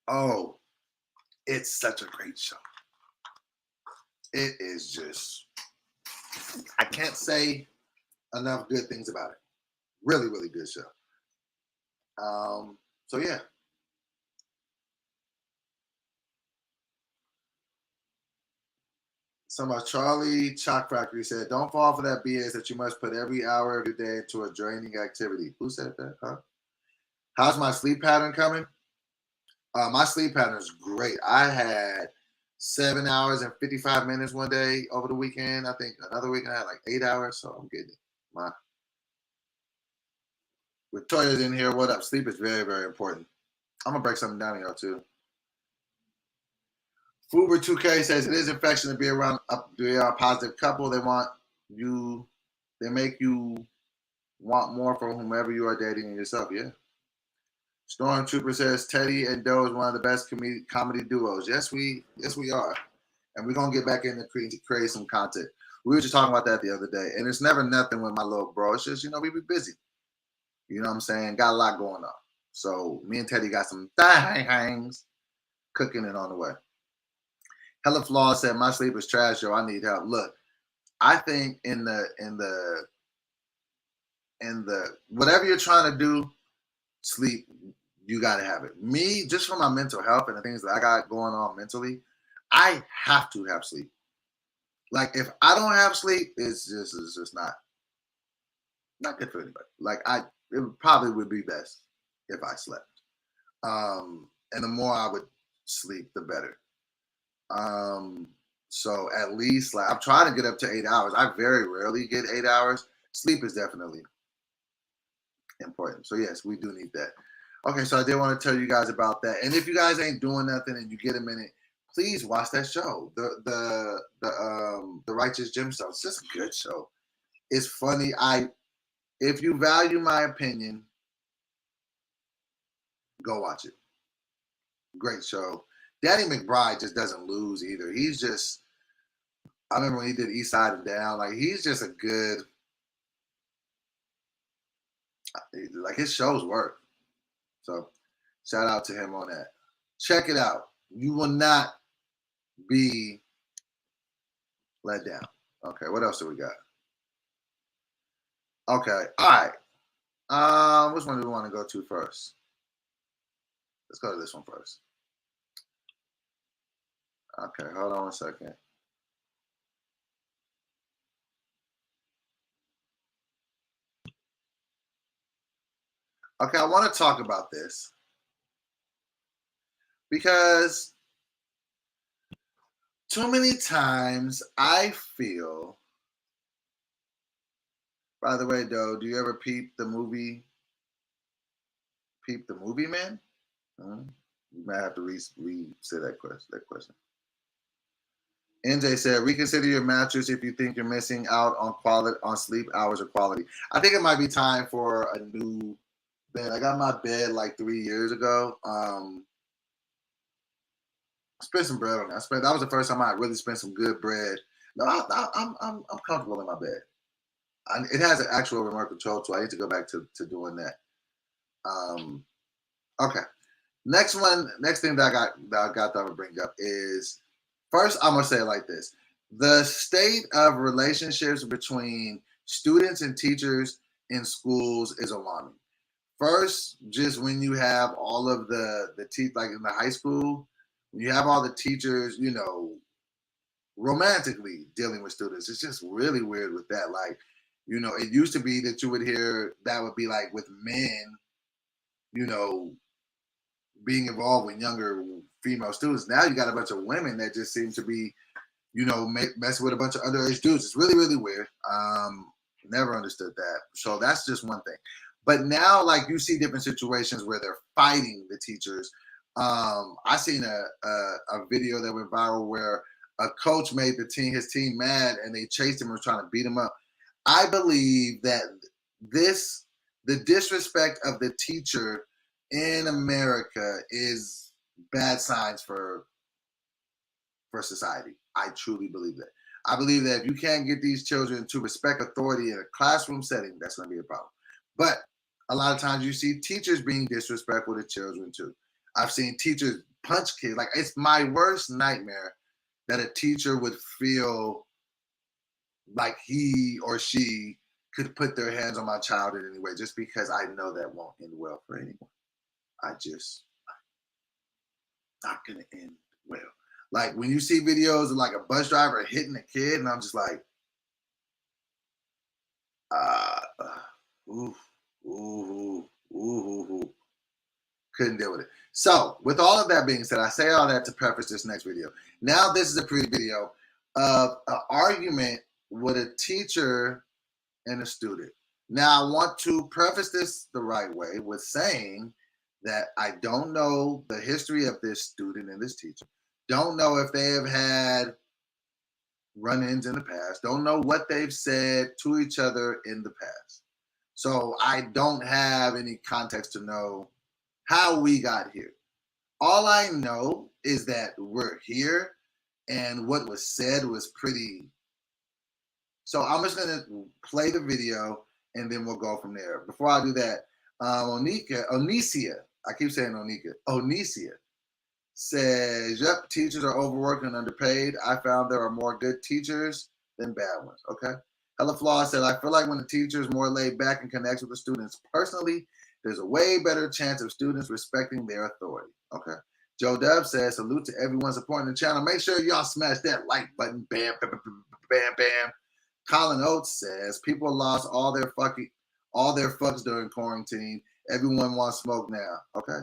A: Oh, it's such a great show. It is just, I can't say enough good things about it. Really, really good show. So yeah. Somebody, Charlie Chalk Factory said, don't fall for that BS that you must put every hour of your day into a draining activity. Who said that? Huh? How's my sleep pattern coming? My sleep pattern is great. I had 7 hours and 55 minutes one day over the weekend. I think another weekend I had like 8 hours, so I'm getting it. With Toya's in here, what up? Sleep is very, very important. I'm gonna break something down here too. Fuber 2K says it is infection to be around a positive couple. They make you want more from whomever you are dating and yourself. Yeah. Stormtrooper says Teddy and Doe is one of the best comedy duos. Yes, we are, and we're gonna get back into create some content. We were just talking about that the other day, and it's never nothing with my little bro. It's just we be busy. You know what I'm saying? Got a lot going on. So me and Teddy got some things cooking it on the way. Hella Flaw said my sleep is trash, yo. I need help. Look, I think in the whatever you're trying to do, sleep, you got to have it. Me, just for my mental health and the things that I got going on mentally, I have to have sleep. Like if I don't have sleep, it's just not good for anybody. Like it probably would be best if I slept. And the more I would sleep, the better. So at least like I'm trying to get up to 8 hours. I very rarely get 8 hours. Sleep is definitely important. So yes, we do need that. Okay, so I did want to tell you guys about that. And if you guys ain't doing nothing and you get a minute, please watch that show. The Righteous Gemstones. It's just a good show. It's funny. If you value my opinion, go watch it. Great show. Danny McBride just doesn't lose either. He's just, I remember when he did East Side and Down, like he's just a good, like his shows work. So shout out to him on that. Check it out. You will not be let down. Okay, what else do we got? Okay, all right. Which one do we want to go to first? Let's go to this one first. Okay, hold on a second. Okay, I want to talk about this because too many times I feel. By the way, Doe, do you ever peep the movie? Peep the movie, man? You might have to say that question. NJ said, reconsider your mattress if you think you're missing out on sleep hours or quality. I think it might be time for a new bed. I got my bed like 3 years ago. I spent some bread on it. That was the first time I really spent some good bread. No, I'm comfortable in my bed. It has an actual remote control, so I need to go back to doing that. Okay. Next thing that I got to bring up is, first I'm gonna say it like this: the state of relationships between students and teachers in schools is alarming. First, just when you have all of the like in the high school, when you have all the teachers, romantically dealing with students, it's just really weird with that. Like, it used to be that you would hear that would be like with men, being involved with younger female students. Now you got a bunch of women that just seem to be, messing with a bunch of underage dudes. It's really, really weird. Never understood that. So that's just one thing. But now, like, you see different situations where they're fighting the teachers. I seen a video that went viral where a coach made his team mad and they chased him and were trying to beat him up. I believe that the disrespect of the teacher in America is bad signs for society. I truly believe that. I believe that if you can't get these children to respect authority in a classroom setting, that's going to be a problem. But a lot of times you see teachers being disrespectful to children too. I've seen teachers punch kids. Like, it's my worst nightmare that a teacher would feel like he or she could put their hands on my child in any way, just because I know that won't end well for anyone. Not gonna end well. Like when you see videos of like a bus driver hitting a kid, and I'm just like, couldn't deal with it. So with all of that being said, I say all that to preface this next video. Now this is a pre-video of an argument with a teacher and a student. Now I want to preface this the right way with saying that I don't know the history of this student and this teacher. Don't know if they have had run-ins in the past. Don't know what they've said to each other in the past. So I don't have any context to know how we got here. All I know is that we're here, and what was said was pretty. So I'm just gonna play the video, and then we'll go from there. Before I do that, Onicia, I keep saying Onicia says, "Yep, teachers are overworked and underpaid. I found there are more good teachers than bad ones." Okay. Hella Flaw said, "I feel like when the teacher is more laid back and connects with the students personally, there's a way better chance of students respecting their authority." Okay. Joe Dub says, "Salute to everyone supporting the channel. Make sure y'all smash that like button. Bam, bam, bam, bam, bam." Colin Oates says, "People lost all their fucks during quarantine. Everyone wants smoke now." Okay.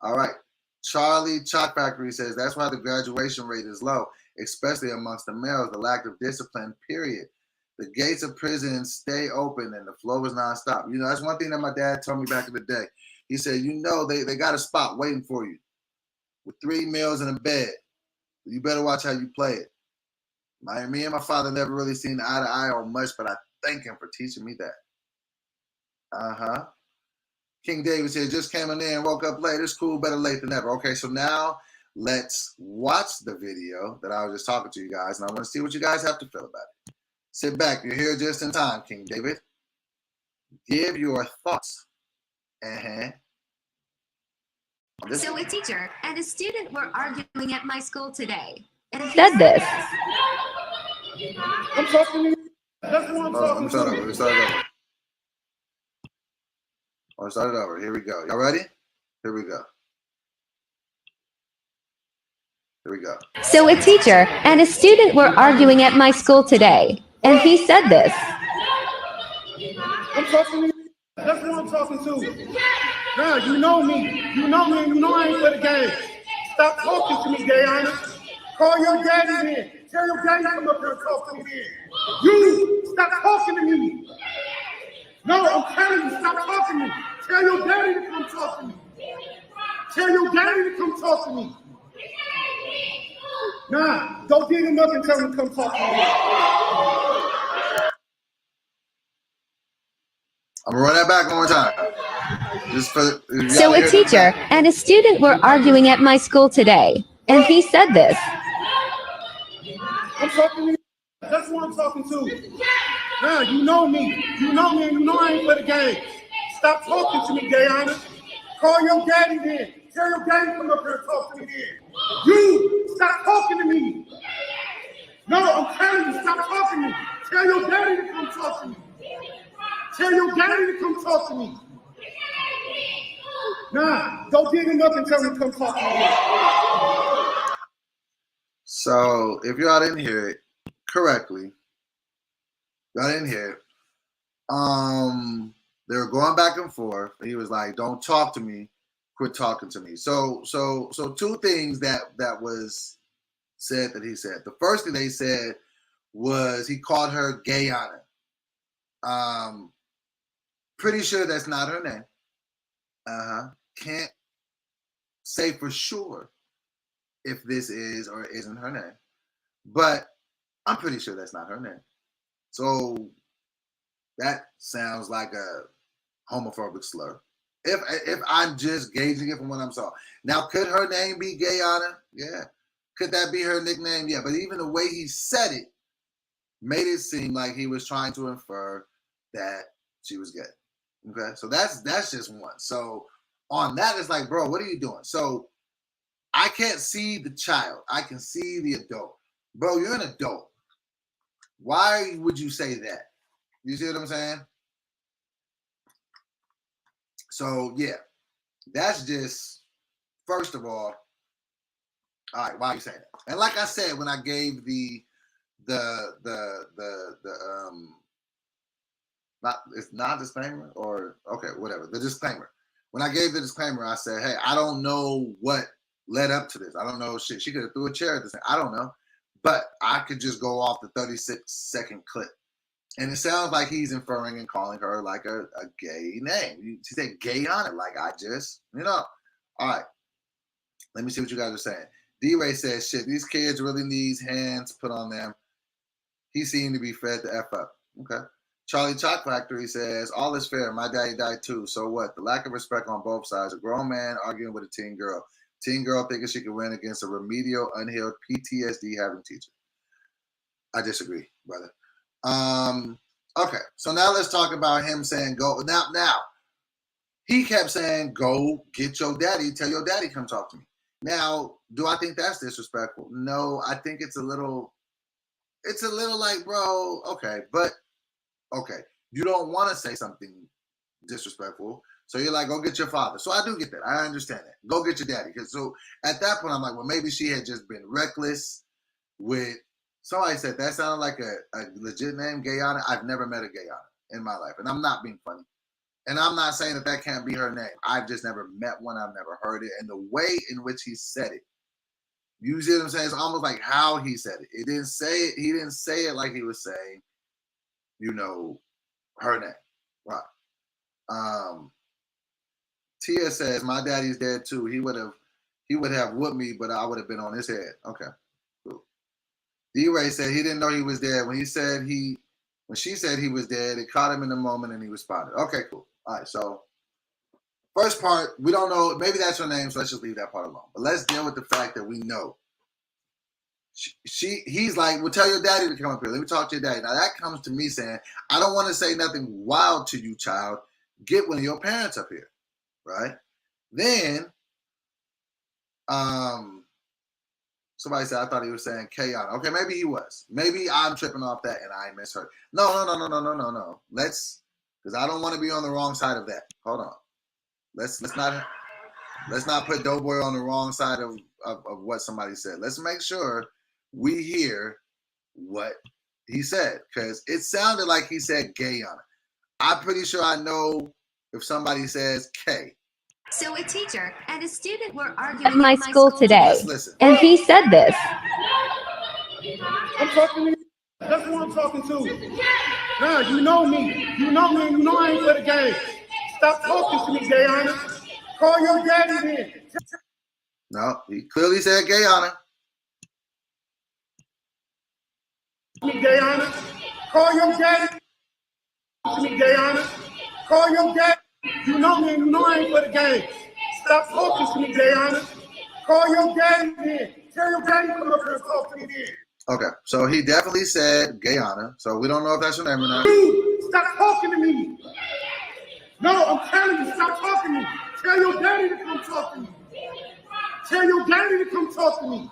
A: All right. Charlie Chalk Factory says, "That's why the graduation rate is low, especially amongst the males, the lack of discipline, period. The gates of prisons stay open and the flow is nonstop." You know, that's one thing that my dad told me back in the day. He said, they got a spot waiting for you with 3 meals and a bed. You better watch how you play it. Me and my father never really seen eye to eye on much, but I thank him for teaching me that. Uh-huh. King David said, "Just came in there and woke up late. It's cool, better late than never." Okay, so now let's watch the video that I was just talking to you guys, and I want to see what you guys have to feel about it. Sit back. You're here just in time, King David. Give your thoughts.
B: So a teacher and a student were arguing at my school today. And he
C: said this.
D: I'm talking to you. That's what I'm talking
A: to. Let me start over. I'll start it over. Here we go. Y'all ready? Here we go. Here we go.
C: So a teacher and a student were arguing at my school today, and he said this.
D: I'm talking to you. That's what I'm talking to. Now, you know me. You know me, and you know I ain't for the game. Stop talking to me, Gayana. Call your daddy in. Tell your daddy to come up here and talk to me then. You, stop talking to me. No, I'm telling you, stop talking to me. Tell your daddy to come talk to me. Tell your daddy to come talk to me. Nah, don't dig him up and tell him to come talk to me.
A: I'm gonna run that back one more time.
C: So a teacher and a student were arguing at my school today, and he said this.
D: I'm talking to you. That's what I'm talking to. Now, you know me. You know me, and you know I ain't for the game. Stop talking to me, Gayana. Call your daddy then. Tell your daddy to come up here and talk to me then. You, stop talking to me. No, I'm telling you, stop talking to me. Tell your daddy to come talk to me. Tell your daddy to come talk to me. Nah, don't dig him up and tell him to come talk to me.
A: So, if y'all didn't hear it correctly, y'all didn't hear it. They were going back and forth. He was like, "Don't talk to me, quit talking to me." So 2 things that was said that he said. The first thing they said was he called her Gayana. Pretty sure that's not her name. Can't say for sure if this is or isn't her name, but I'm pretty sure that's not her name. So that sounds like a homophobic slur. If I'm just gauging it from what I'm saw. Now, could her name be Gayana? Yeah. Could that be her nickname? Yeah. But even the way he said it made it seem like he was trying to infer that she was gay. Okay. So that's just one. So on that, it's like, bro, what are you doing? So I can't see the child. I can see the adult. Bro, you're an adult. Why would you say that? You see what I'm saying? So yeah, that's just, first of all right, why are you saying that? And like I said, when I gave the it's not disclaimer or okay, whatever, the disclaimer. When I gave the disclaimer, I said, hey, I don't know what led up to this. I don't know shit. She could have threw a chair at this thing. I don't know. But I could just go off the 36-second clip. And it sounds like he's inferring and calling her like a gay name. She said gay on it, like I just, All right. Let me see what you guys are saying. D-Ray says, shit, these kids really need hands put on them. He seemed to be fed the F up. Okay. Charlie Chalk Factory says, all is fair. My daddy died too. So what? The lack of respect on both sides. A grown man arguing with a teen girl. Teen girl thinking she can win against a remedial, unhealed PTSD having teacher. I disagree, brother. Okay, so now let's talk about him saying go. Now, he kept saying, go get your daddy. Tell your daddy come talk to me. Now, do I think that's disrespectful? No, I think it's a little like, bro, okay, but okay, you don't want to say something disrespectful, so you're like, go get your father. So I do get that. I understand that. Go get your daddy. Because so at that point, I'm like, well, maybe she had just been reckless with. Somebody said that sounded like a legit name, Gayana. I've never met a Gayana in my life, and I'm not being funny. And I'm not saying that can't be her name. I've just never met one. I've never heard it. And the way in which he said it, you see what I'm saying? It's almost like how he said it. He didn't say it like he was saying, her name. Right. Tia says, my daddy's dead too. He would have whooped me, but I would have been on his head. Okay. Cool. D-Ray said he didn't know he was dead. When she said he was dead, it caught him in the moment and he responded. Okay, cool. All right, so first part, we don't know. Maybe that's her name, so let's just leave that part alone. But let's deal with the fact that we know. He's like, well, tell your daddy to come up here. Let me talk to your daddy. Now, that comes to me saying, I don't want to say nothing wild to you, child. Get one of your parents up here, right? Then, somebody said, I thought he was saying Kayana. Okay, maybe he was. Maybe I'm tripping off that and I misheard. No. Because I don't want to be on the wrong side of that. Hold on. Let's not put Doughboy on the wrong side of what somebody said. Let's make sure we hear what he said. Because it sounded like he said Gayana. I'm pretty sure I know if somebody says K.
B: So a teacher and a student were arguing
C: At my school today, and he said this.
D: I'm talking to you. That's who I'm talking to. Nah, you know me. You know me, and you know I ain't for the game. Stop talking to me, Gayana. Call your daddy then.
A: No, he clearly said Gayana.
D: Me, Gayana. Call your daddy. Me, Gayana. Call your daddy. You know me, and you know I ain't for the game. Stop talking to me, Gayana. Call your daddy then. Tell your daddy to come up here and talk to me then.
A: Okay, so he definitely said Gayana. So we don't know if that's her name or not.
D: Stop talking to me. No, I'm telling you, stop talking to me. Tell your daddy to come talk to me. Tell your daddy to come talk to me.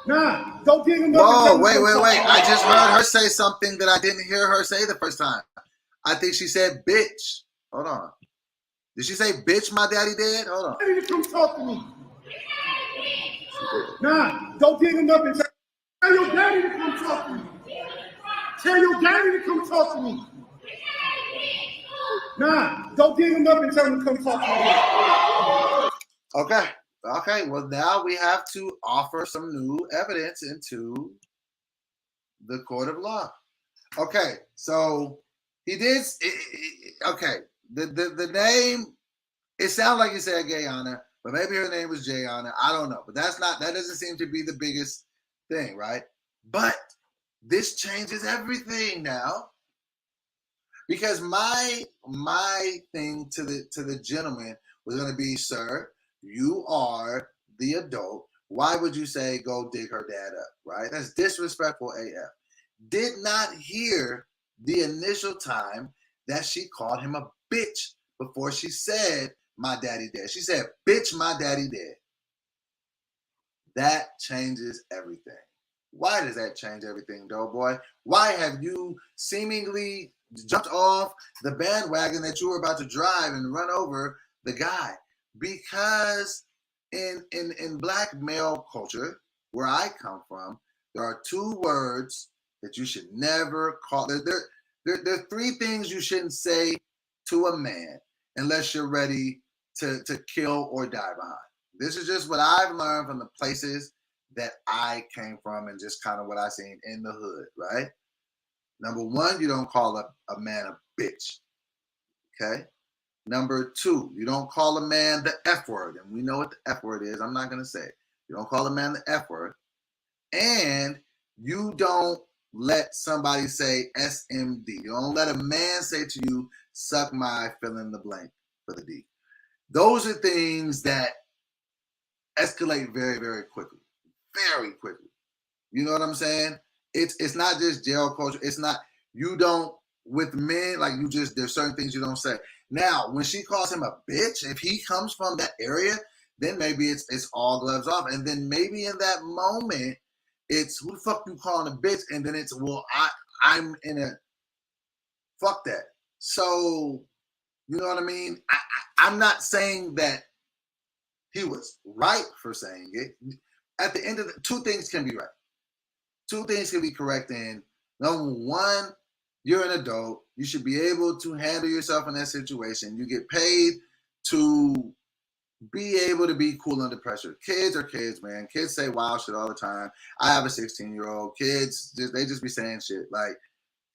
D: Nah, don't dig him up.
A: Whoa, wait. I just heard her say something that I didn't hear her say the first time. I think she said bitch. Hold on. Did she say bitch my daddy dead? Hold on.
D: Daddy to come talk to me. Nah, don't dig him up and tell your daddy to come talk to me. Tell your daddy to come talk to me. Nah, don't dig him up and tell him to come talk to me.
A: Okay. Well, now we have to offer some new evidence into the court of law. Okay, so he did. Okay, the name. It sounds like he said Gayana, but maybe her name was Jayana. I don't know, but that doesn't seem to be the biggest thing, right? But this changes everything now, because my thing to the gentleman was going to be, sir, you are the adult. Why would you say go dig her dad up, right? That's disrespectful AF. Did not hear the initial time that she called him a bitch before she said my daddy dead. She said, bitch, my daddy dead. That changes everything. Why does that change everything, Doughboy? Why have you seemingly jumped off the bandwagon that you were about to drive and run over the guy? Because in black male culture, where I come from, there are two words that you should never call. There are three things you shouldn't say to a man unless you're ready to kill or die behind. This is just what I've learned from the places that I came from and just kind of what I seen in the hood, right? Number one, you don't call a man a bitch, okay? Number two, you don't call a man the F word, and we know what the F word is. I'm not going to say it. You don't call a man the F word, and you don't let somebody say SMD. You don't let a man say to you, suck my fill in the blank for the D. Those are things that escalate very, very quickly. Very quickly. You know what I'm saying? It's not just jail culture. It's not, you don't, with men, like you just, there's certain things you don't say. Now, when she calls him a bitch, if he comes from that area, then maybe it's all gloves off. And then maybe in that moment, it's who the fuck you calling a bitch? And then it's, well, I'm in a, fuck that. So, you know what I mean? I'm not saying that he was right for saying it. At the end of the, two things can be right. Two things can be correct in. Number one, you're an adult. You should be able to handle yourself in that situation. You get paid to be able to be cool under pressure. Kids are kids, man. Kids say wild shit all the time. I have a 16-year-old. Kids, they just be saying shit. Like,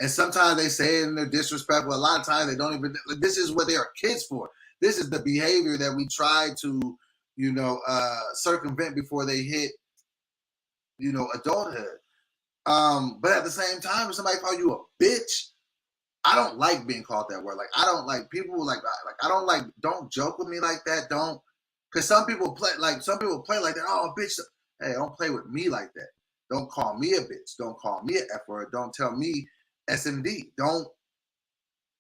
A: and sometimes they say it and they're disrespectful. A lot of times they don't even, this is what they are kids for. This is the behavior that we try to, circumvent before they hit, adulthood. But at the same time, if somebody call you a bitch, I don't like being called that word. Like, I don't like people I don't like, don't joke with me like that. Don't, because some people play like that. Oh, bitch. Hey, don't play with me like that. Don't call me a bitch. Don't call me an F word. Don't tell me SMD. Don't,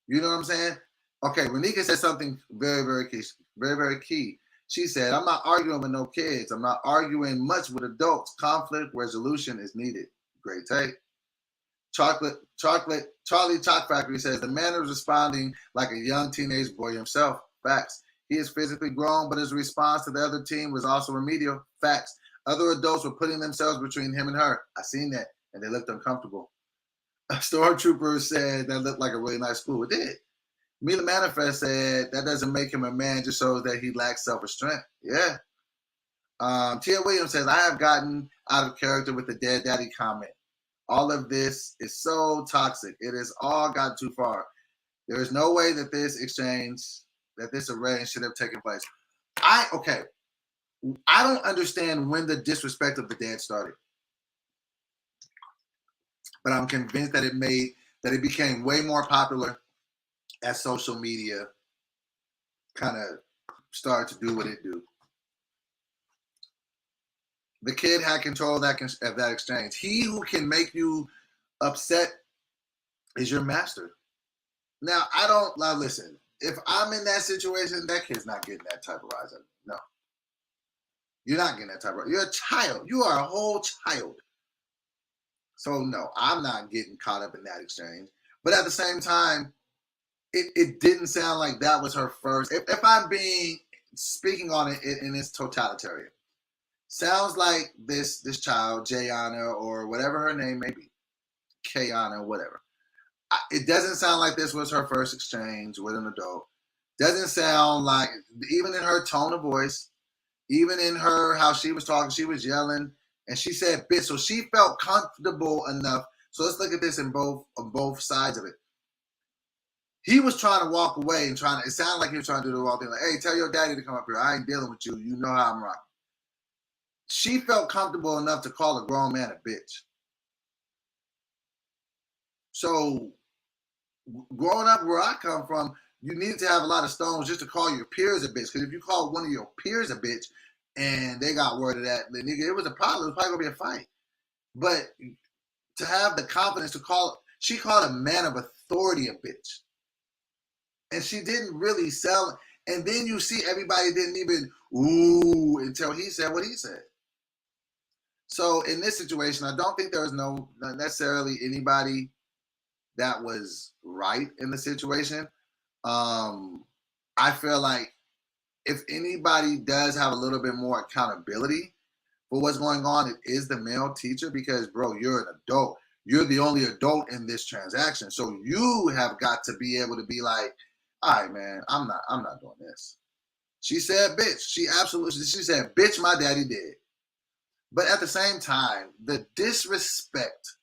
A: you know what I'm saying? Okay, Renika said something very, very key. Very, very key. She said, I'm not arguing with no kids. I'm not arguing much with adults. Conflict resolution is needed. Great take. Charlie Chalk Factory says, the man is responding like a young teenage boy himself. Facts. He is physically grown, but his response to the other team was also remedial. Facts. Other adults were putting themselves between him and her. I seen that, and they looked uncomfortable. A stormtrooper said that looked like a really nice school. It did. Mila Manifest said that doesn't make him a man, just shows that he lacks self-restraint. Yeah. Tia Williams says, I have gotten out of character with the dead daddy comment. All of this is so toxic. It has all got too far. There is no way that this array should have taken place. I don't understand when the disrespect of the dead started. But I'm convinced that it became way more popular as social media kind of started to do what it do. The kid had control of that exchange. He who can make you upset is your master. Now, listen, if I'm in that situation, that kid's not getting that type of rise. No. You're not getting that type of rise. You're a child. You are a whole child. So, no, I'm not getting caught up in that exchange. But at the same time, it didn't sound like that was her first. If I'm speaking on it in its totalitarian, sounds like this child, Jayana, or whatever her name may be, Kayana, whatever. It doesn't sound like this was her first exchange with an adult. Doesn't sound like, even in her tone of voice, even in her, how she was talking, she was yelling, and she said bitch. So she felt comfortable enough. So let's look at this on both sides of it. He was trying to walk away and it sounded like he was trying to do the wrong thing. Like, hey, tell your daddy to come up here. I ain't dealing with you. You know how I'm rocking. She felt comfortable enough to call a grown man a bitch. So growing up where I come from, you need to have a lot of stones just to call your peers a bitch. Because if you call one of your peers a bitch and they got word of that, then nigga, it was a problem. It was probably going to be a fight. But to have the confidence to she called a man of authority a bitch. And she didn't really sell it. And then you see everybody didn't even, ooh, until he said what he said. So in this situation, I don't think there was not necessarily anybody that was right in the situation. I feel like if anybody does have a little bit more accountability for what's going on, it is the male teacher, because, bro, you're an adult. You're the only adult in this transaction. So you have got to be able to be like, all right, man, I'm not doing this. She said, bitch. She said, bitch, my daddy did. But at the same time, the disrespect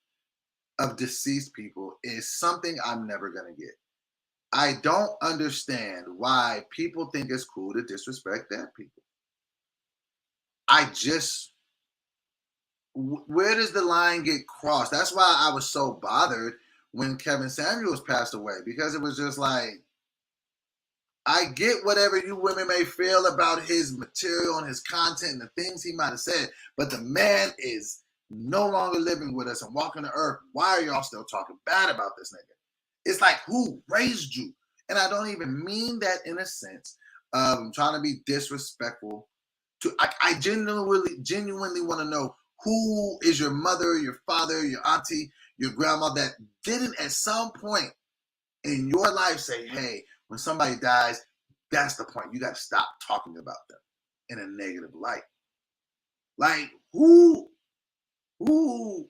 A: of deceased people is something I'm never going to get. I don't understand why people think it's cool to disrespect dead people. where does the line get crossed? That's why I was so bothered when Kevin Samuels passed away, because it was just like, I get whatever you women may feel about his material and his content and the things he might have said, but the man is no longer living with us and walking the earth. Why are y'all still talking bad about this nigga? It's like, who raised you? And I don't even mean that in a sense of trying to be disrespectful. I genuinely want to know, who is your mother, your father, your auntie, your grandma that didn't at some point in your life say, hey, when somebody dies, that's the point. You got to stop talking about them in a negative light. Like, who, you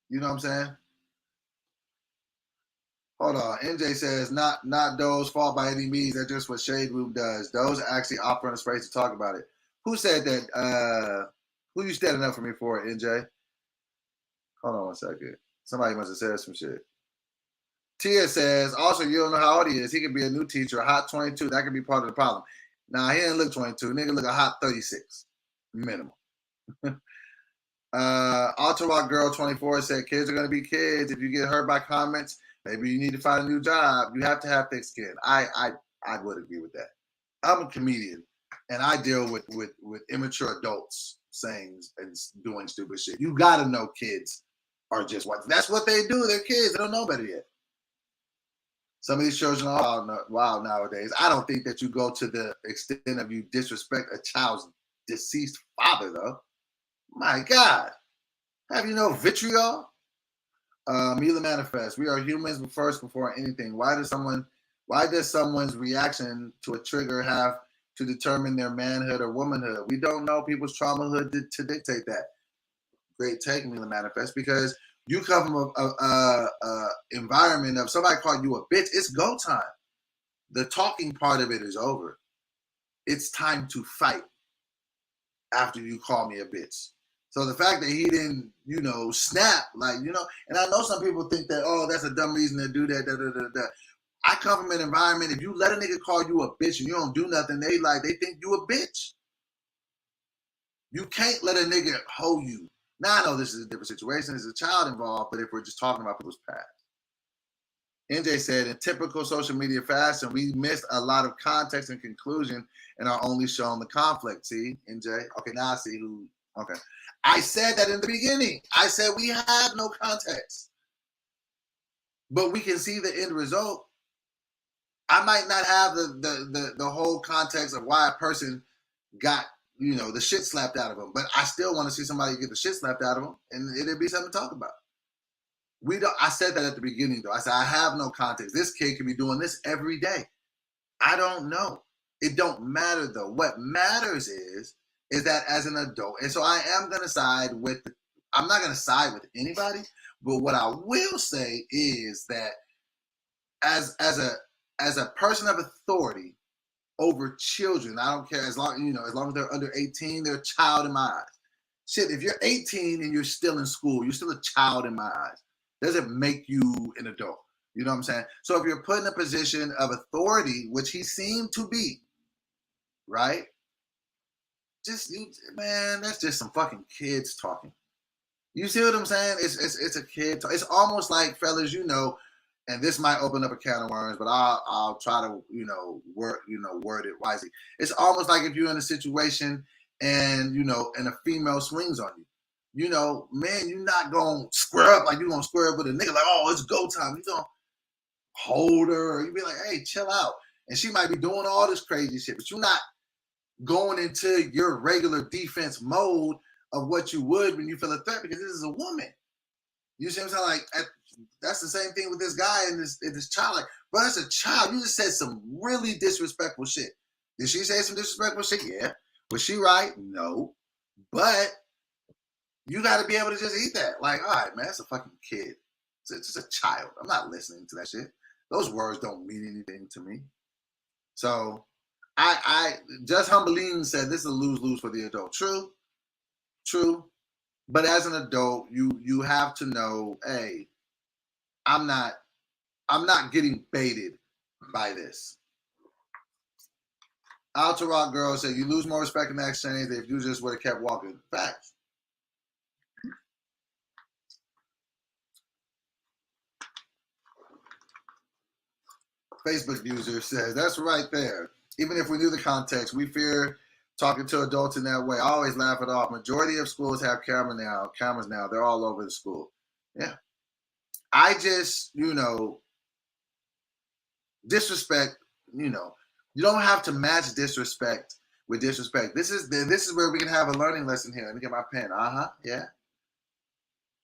A: know what I'm saying? Hold on. NJ says, not Doe's fault by any means. That's just what Shade Room does. Doe's actually offering a space to talk about it. Who said that? Who you standing up for me for, NJ? Hold on one second. Somebody must have said some shit. Tia says, also, you don't know how old he is. He could be a new teacher, a hot 22. That could be part of the problem. Nah, he didn't look 22. Nigga look a hot 36. Minimum. Alto Rock Girl 24 said, kids are going to be kids. If you get hurt by comments, maybe you need to find a new job. You have to have thick skin. I would agree with that. I'm a comedian, and I deal with immature adults saying and doing stupid shit. You got to know kids are just what. That's what they do. They're kids. They don't know better yet. Some of these children are wild nowadays. I don't think that you go to the extent of you disrespect a child's deceased father, though. My God. Have you no vitriol? Mila Manifest. We are humans first before anything. Why does someone's reaction to a trigger have to determine their manhood or womanhood? We don't know people's traumahood to dictate that. Great take, Mila Manifest, because you come from a environment of somebody called you a bitch. It's go time. The talking part of it is over. It's time to fight after you call me a bitch. So the fact that he didn't, snap, and I know some people think that, oh, that's a dumb reason to do that, I come from an environment, if you let a nigga call you a bitch and you don't do nothing, they think you a bitch. You can't let a nigga hoe you. Now, I know this is a different situation. There's a child involved, but if we're just talking about people's past. NJ said, in typical social media fashion, we missed a lot of context and conclusion and are only shown the conflict. See, NJ? Okay, now I see who. Okay. I said that in the beginning. I said we have no context. But we can see the end result. I might not have the whole context of why a person got the shit slapped out of them, but I still want to see somebody get the shit slapped out of them, and it'll be something to talk about. I said that at the beginning, though. I said, I have no context. This kid could be doing this every day. I don't know. It don't matter, though. What matters is that as an adult, and so I am going to side with, I'm not going to side with anybody, but what I will say is that as a person of authority over children, I don't care, as long as they're under 18, they're a child in my eyes. Shit, if you're 18 and you're still in school, you're still a child in my eyes. Doesn't make you an adult. You know what I'm saying? So if you're put in a position of authority, which he seemed to be, right? That's just some fucking kids talking. You see what I'm saying? It's a kid. It's almost like, fellas, and this might open up a can of worms, but I'll try to word it wisely. It's almost like if you're in a situation and and a female swings on you. Man, you're not gonna square up like you're gonna square up with a nigga like, oh, it's go time. You're gonna hold her, or you be like, hey, chill out. And she might be doing all this crazy shit, but you're not going into your regular defense mode of what you would when you feel a threat, because this is a woman. You see what I'm saying? Like, that's the same thing with this guy and this child. Like, bro, that's a child. You just said some really disrespectful shit. Did she say some disrespectful shit? Yeah. Was she right? No. But you got to be able to just eat that. Like, all right, man, that's a fucking kid. It's just a child. I'm not listening to that shit. Those words don't mean anything to me. So, I Just Humbling said this is a lose-lose for the adult. True. But as an adult, you have to know, hey, I'm not getting baited by this. Alta Rock Girl said, you lose more respect in that exchange if you just would have kept walking. Facts. Facebook user says, that's right there. Even if we knew the context, we fear talking to adults in that way. I always laugh it off. Majority of schools have cameras now. They're all over the school. Yeah. I just, disrespect, you don't have to match disrespect with disrespect. This is where we can have a learning lesson here. Let me get my pen. Yeah.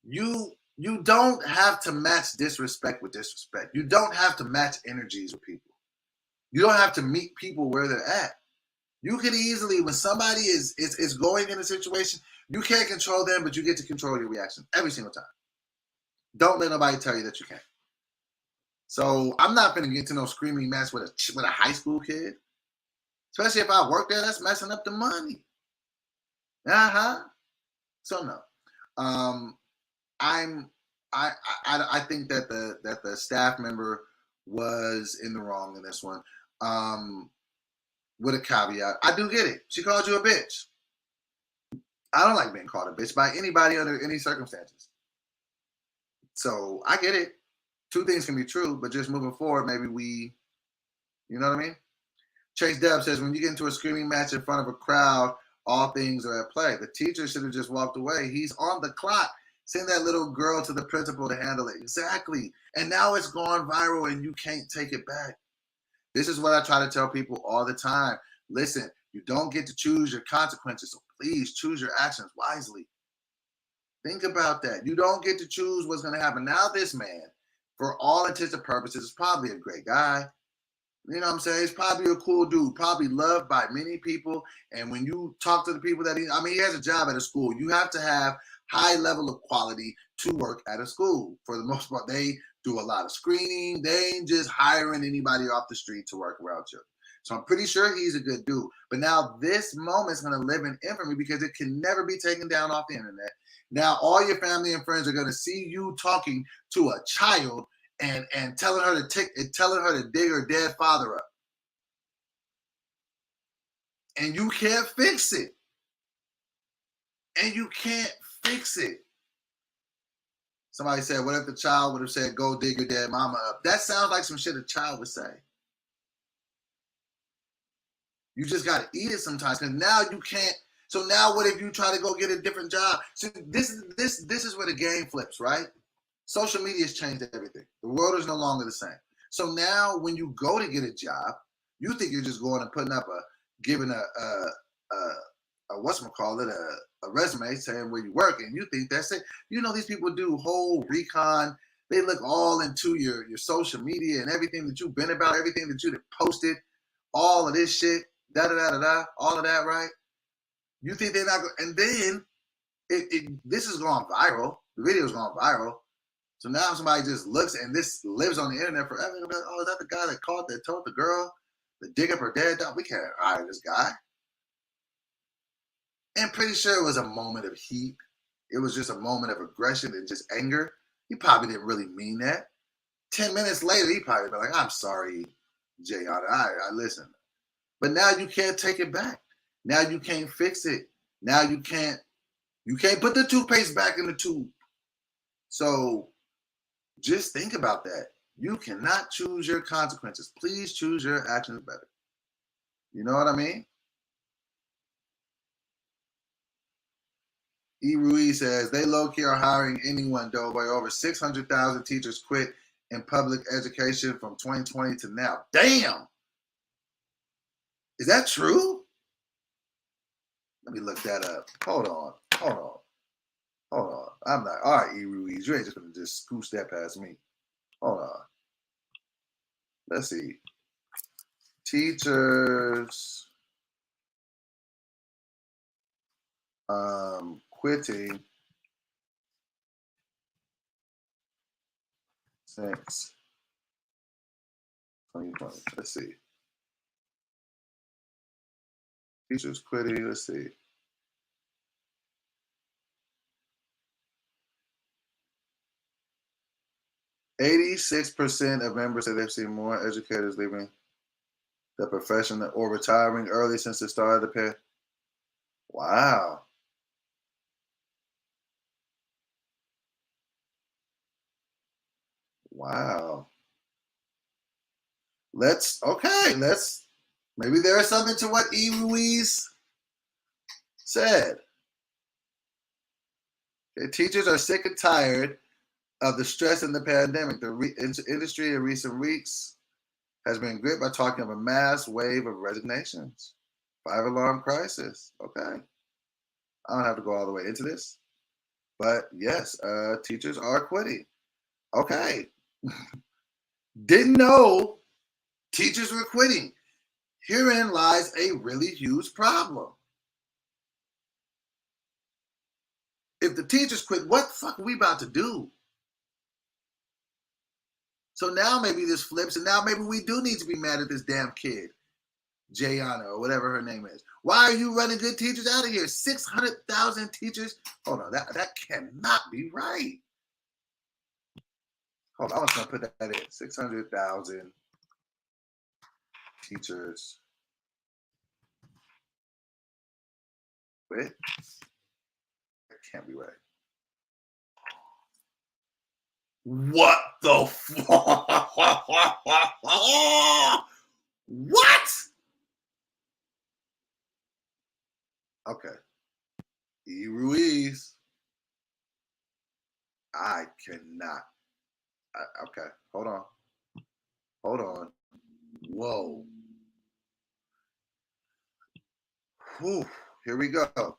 A: You don't have to match disrespect with disrespect. You don't have to match energies with people. You don't have to meet people where they're at. You could easily, when somebody is going in a situation, you can't control them, but you get to control your reaction every single time. Don't let nobody tell you that you can't. So I'm not going to get to no screaming match with a high school kid, especially if I work there. That's messing up the money. So no, I think that the staff member was in the wrong in this one. With a caveat, I do get it. She called you a bitch. I don't like being called a bitch by anybody under any circumstances. So I get it. Two things can be true, but just moving forward, maybe you know what I mean? Chase Deb says, when you get into a screaming match in front of a crowd, all things are at play. The teacher should have just walked away. He's on the clock. Send that little girl to the principal to handle it. Exactly. And now it's gone viral and you can't take it back. This is what I try to tell people all the time. Listen, you don't get to choose your consequences, so please choose your actions wisely. Think about that. You don't get to choose what's going to happen. Now this man, for all intents and purposes, is probably a great guy. You know what I'm saying? He's probably a cool dude, probably loved by many people. And when you talk to the people that he has a job at a school. You have to have high level of quality to work at a school. For the most part, they do a lot of screening. They ain't just hiring anybody off the street to work around you. So I'm pretty sure he's a good dude. But now this moment's going to live in infamy because it can never be taken down off the internet. Now all your family and friends are going to see you talking to a child and telling her to dig her dead father up. And you can't fix it. Somebody said, what if the child would have said, go dig your dead mama up? That sounds like some shit a child would say. You just got to eat it sometimes because now you can't. So now what if you try to go get a different job? So this is where the game flips, right? Social media has changed everything. The world is no longer the same. So now when you go to get a job, you think you're just going and putting up giving a resume saying where you work, and you think that's it. You know, these people do whole recon. They look all into your social media and everything that you've been about, everything that you've posted, all of this shit, all of that, right? You think they're not going, and then this has gone viral. The video's gone viral. So now somebody just looks and this lives on the internet forever. Like, oh, is that the guy that told the girl to dig up her dead dog? We can't hire this guy. And pretty sure it was a moment of heat. It was just a moment of aggression and just anger. He probably didn't really mean that. 10 minutes later, he probably be like, I'm sorry, Jay. I listen. But now you can't take it back. Now you can't fix it. Now you can't put the toothpaste back in the tube. So just think about that. You cannot choose your consequences. Please choose your actions better. You know what I mean? E. Ruiz says, they low-key are hiring anyone, though, by over 600,000 teachers quit in public education from 2020 to now. Damn! Is that true? Let me look that up. Hold on. I'm not. All right, E. Ruiz, you ain't just going to just scooch that past me. Hold on. Let's see. Teachers quitting since 2020. Let's see. Teachers quitting. Let's see. %86% of members say they've seen more educators leaving the profession or retiring early since the start of the pandemic. Wow. Wow. Maybe there is something to what VIBEZ said. Okay, teachers are sick and tired of the stress in the pandemic. The industry in recent weeks has been gripped by talking of a mass wave of resignations. 5-alarm crisis. Okay. I don't have to go all the way into this. But yes, teachers are quitting. Okay. Didn't know teachers were quitting. Herein lies a really huge problem. If the teachers quit, what the fuck are we about to do? So now maybe this flips, and now maybe we do need to be mad at this damn kid, Jayana, or whatever her name is. Why are you running good teachers out of here? 600,000 teachers? Hold on, that cannot be right. Hold on, I'm just going to put that in. 600,000 teachers quit? That can't be right. What the fuck? What? Okay. VIBEZ. I cannot. Okay, hold on. Whoa. Whew. Here we go.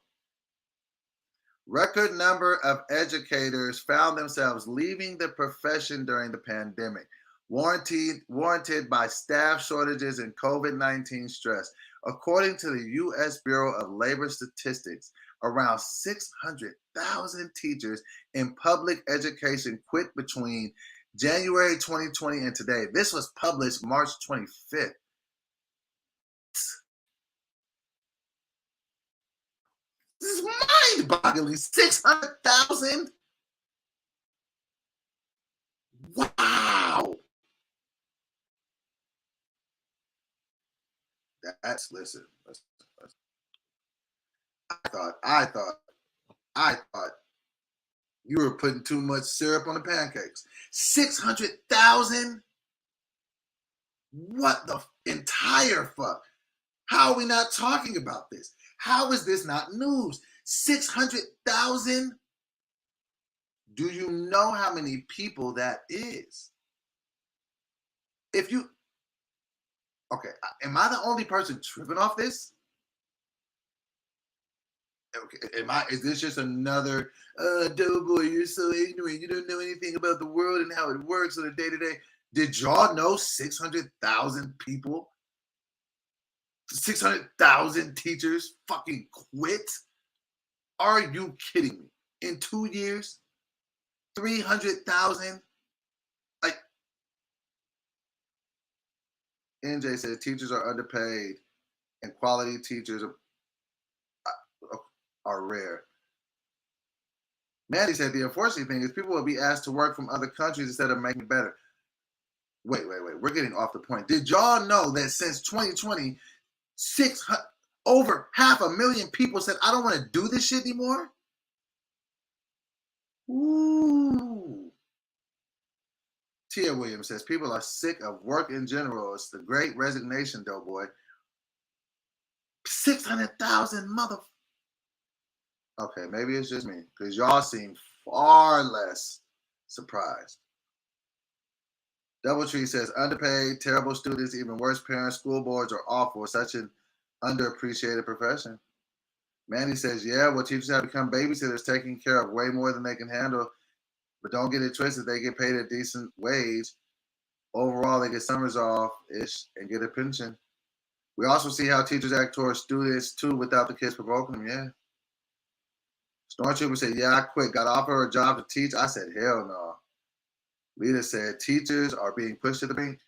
A: Record number of educators found themselves leaving the profession during the pandemic, warranted by staff shortages and COVID-19 stress. According to the U.S. Bureau of Labor Statistics, around 600,000 teachers in public education quit between January 2020 and today. This was published March 25th. This is mind-boggling. 600,000? Wow. Listen. I thought you were putting too much syrup on the pancakes. 600,000? What the entire fuck? How are we not talking about this? How is this not news? 600,000? Do you know how many people that is? Okay, am I the only person tripping off this? Okay, is this just another, Doughboy, you're so ignorant, you don't know anything about the world and how it works on a day-to-day. Did y'all know 600,000 people, 600,000 teachers fucking quit? Are you kidding me? In 2 years, 300,000? Like, NJ said teachers are underpaid and quality teachers are rare. Maddie said the unfortunate thing is people will be asked to work from other countries instead of making it better. Wait. We're getting off the point. Did y'all know that since 2020, over 500,000 people said, I don't want to do this shit anymore? Ooh. Tia Williams says people are sick of work in general. It's the great resignation, Doughboy. 600,000 mother. Okay, maybe it's just me because y'all seem far less surprised. Doubletree says underpaid, terrible students, even worse parents, school boards are awful. Such an underappreciated profession. Mandy says, yeah, well, teachers have become babysitters, taking care of way more than they can handle. But don't get it twisted, they get paid a decent wage. Overall, they get summers off-ish and get a pension. We also see how teachers act towards students, too, without the kids provoking them, yeah. Stormtrooper said, yeah, I quit. Got offered a job to teach. I said, hell no. Leader said, teachers are being pushed to the brink.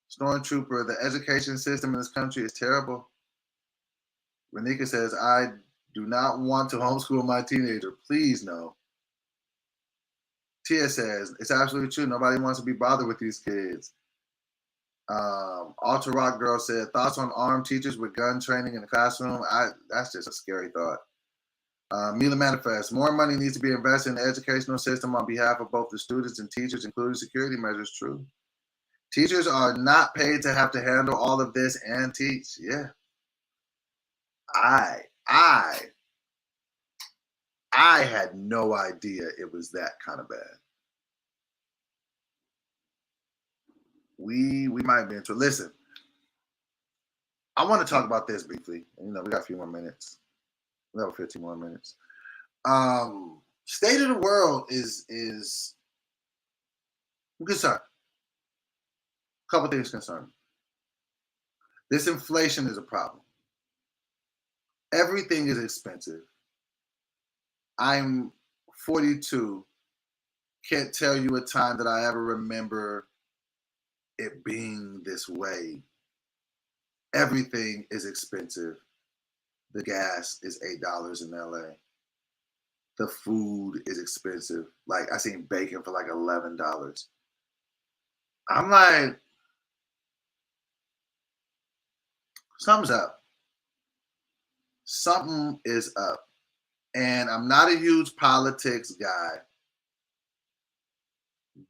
A: Stormtrooper, the education system in this country is terrible. Renika says, I do not want to homeschool my teenager. Please, no. Tia says, it's absolutely true. Nobody wants to be bothered with these kids. Alter Rock Girl said, thoughts on armed teachers with gun training in the classroom? That's just a scary thought. Mila Manifest, more money needs to be invested in the educational system on behalf of both the students and teachers, including security measures. True. Teachers are not paid to have to handle all of this and teach. Yeah. I had no idea it was that kind of bad. We might be into it. Listen, I want to talk about this briefly. You know, we got a few more minutes. We have 15 more minutes. State of the world is concerned. A couple things concern me. This inflation is a problem. Everything is expensive. I'm 42. Can't tell you a time that I ever remember it being this way. Everything is expensive. The gas is $8 in LA. The food is expensive. Like, I seen bacon for like $11. I'm like, something's up. Something is up. And I'm not a huge politics guy,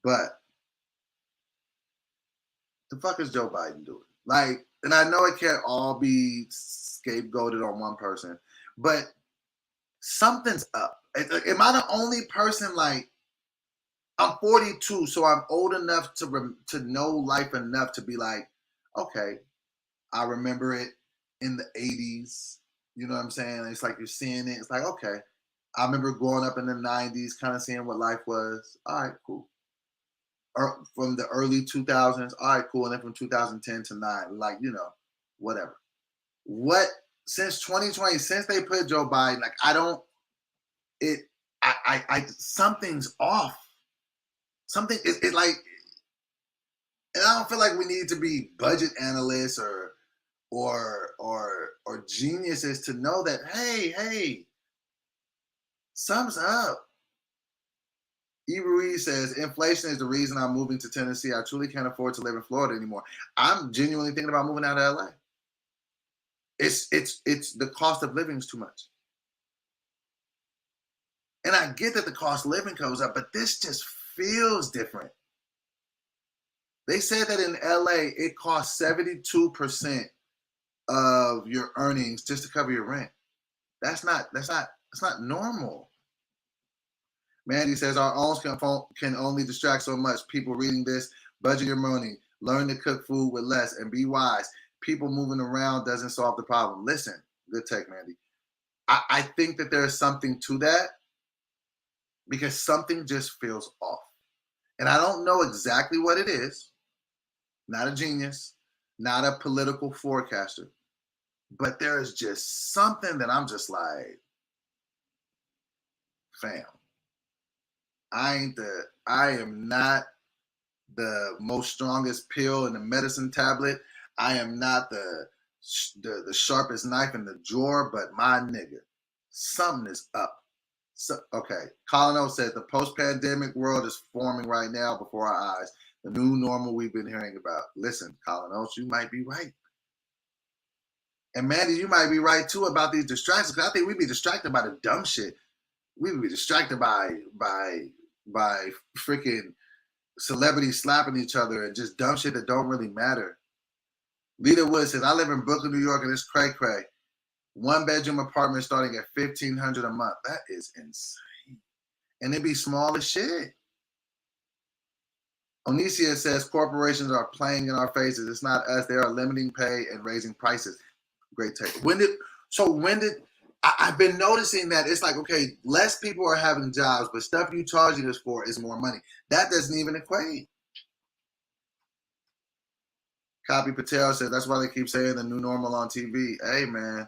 A: but the fuck is Joe Biden doing? Like, and I know it can't all be scapegoated on one person, but something's up. Am I the only person? Like, I'm 42, so I'm old enough to know life enough to be like, okay, I remember it in the 80s. You know what I'm saying? It's like you're seeing it. It's like, okay, I remember growing up in the 90s, kind of seeing what life was. All right, cool. Or from the early 2000s, all right, cool. And then from 2010 to 9, like, you know, whatever. What, since 2020, since they put Joe Biden, like, something's off. Something is like, and I don't feel like we need to be budget analysts or geniuses to know that, hey, something's up. E. Ruiz says, inflation is the reason I'm moving to Tennessee. I truly can't afford to live in Florida anymore. I'm genuinely thinking about moving out of LA. It's the cost of living is too much. And I get that the cost of living goes up, but this just feels different. They said that in LA, it costs 72% of your earnings just to cover your rent. That's not normal. Mandy says, our owns can only distract so much. People reading this, budget your money, learn to cook food with less, and be wise. People moving around doesn't solve the problem. Listen, good take, Mandy. I think that there's something to that because something just feels off. And I don't know exactly what it is. Not a genius, not a political forecaster. But there is just something that I'm just like, fam. I am not the most strongest pill in the medicine tablet. I am not the sharpest knife in the drawer, but my nigga, something is up. So, okay, Colin O said the post-pandemic world is forming right now before our eyes. The new normal we've been hearing about. Listen, Colin O, you might be right. And Mandy, you might be right too about these distractions. Because I think we'd be distracted by the dumb shit. We'd be distracted by freaking celebrities slapping each other and just dumb shit that don't really matter. Lita Wood says, I live in Brooklyn, New York, and it's cray-cray. 1-bedroom apartment starting at $1,500 a month. That is insane. And it be small as shit. Onicia says, corporations are playing in our faces. It's not us. They are limiting pay and raising prices. Great take. I've been noticing that it's like, okay, less people are having jobs, but stuff you charging us for is more money. That doesn't even equate. Copy Patel said, that's why they keep saying the new normal on TV. Hey, man.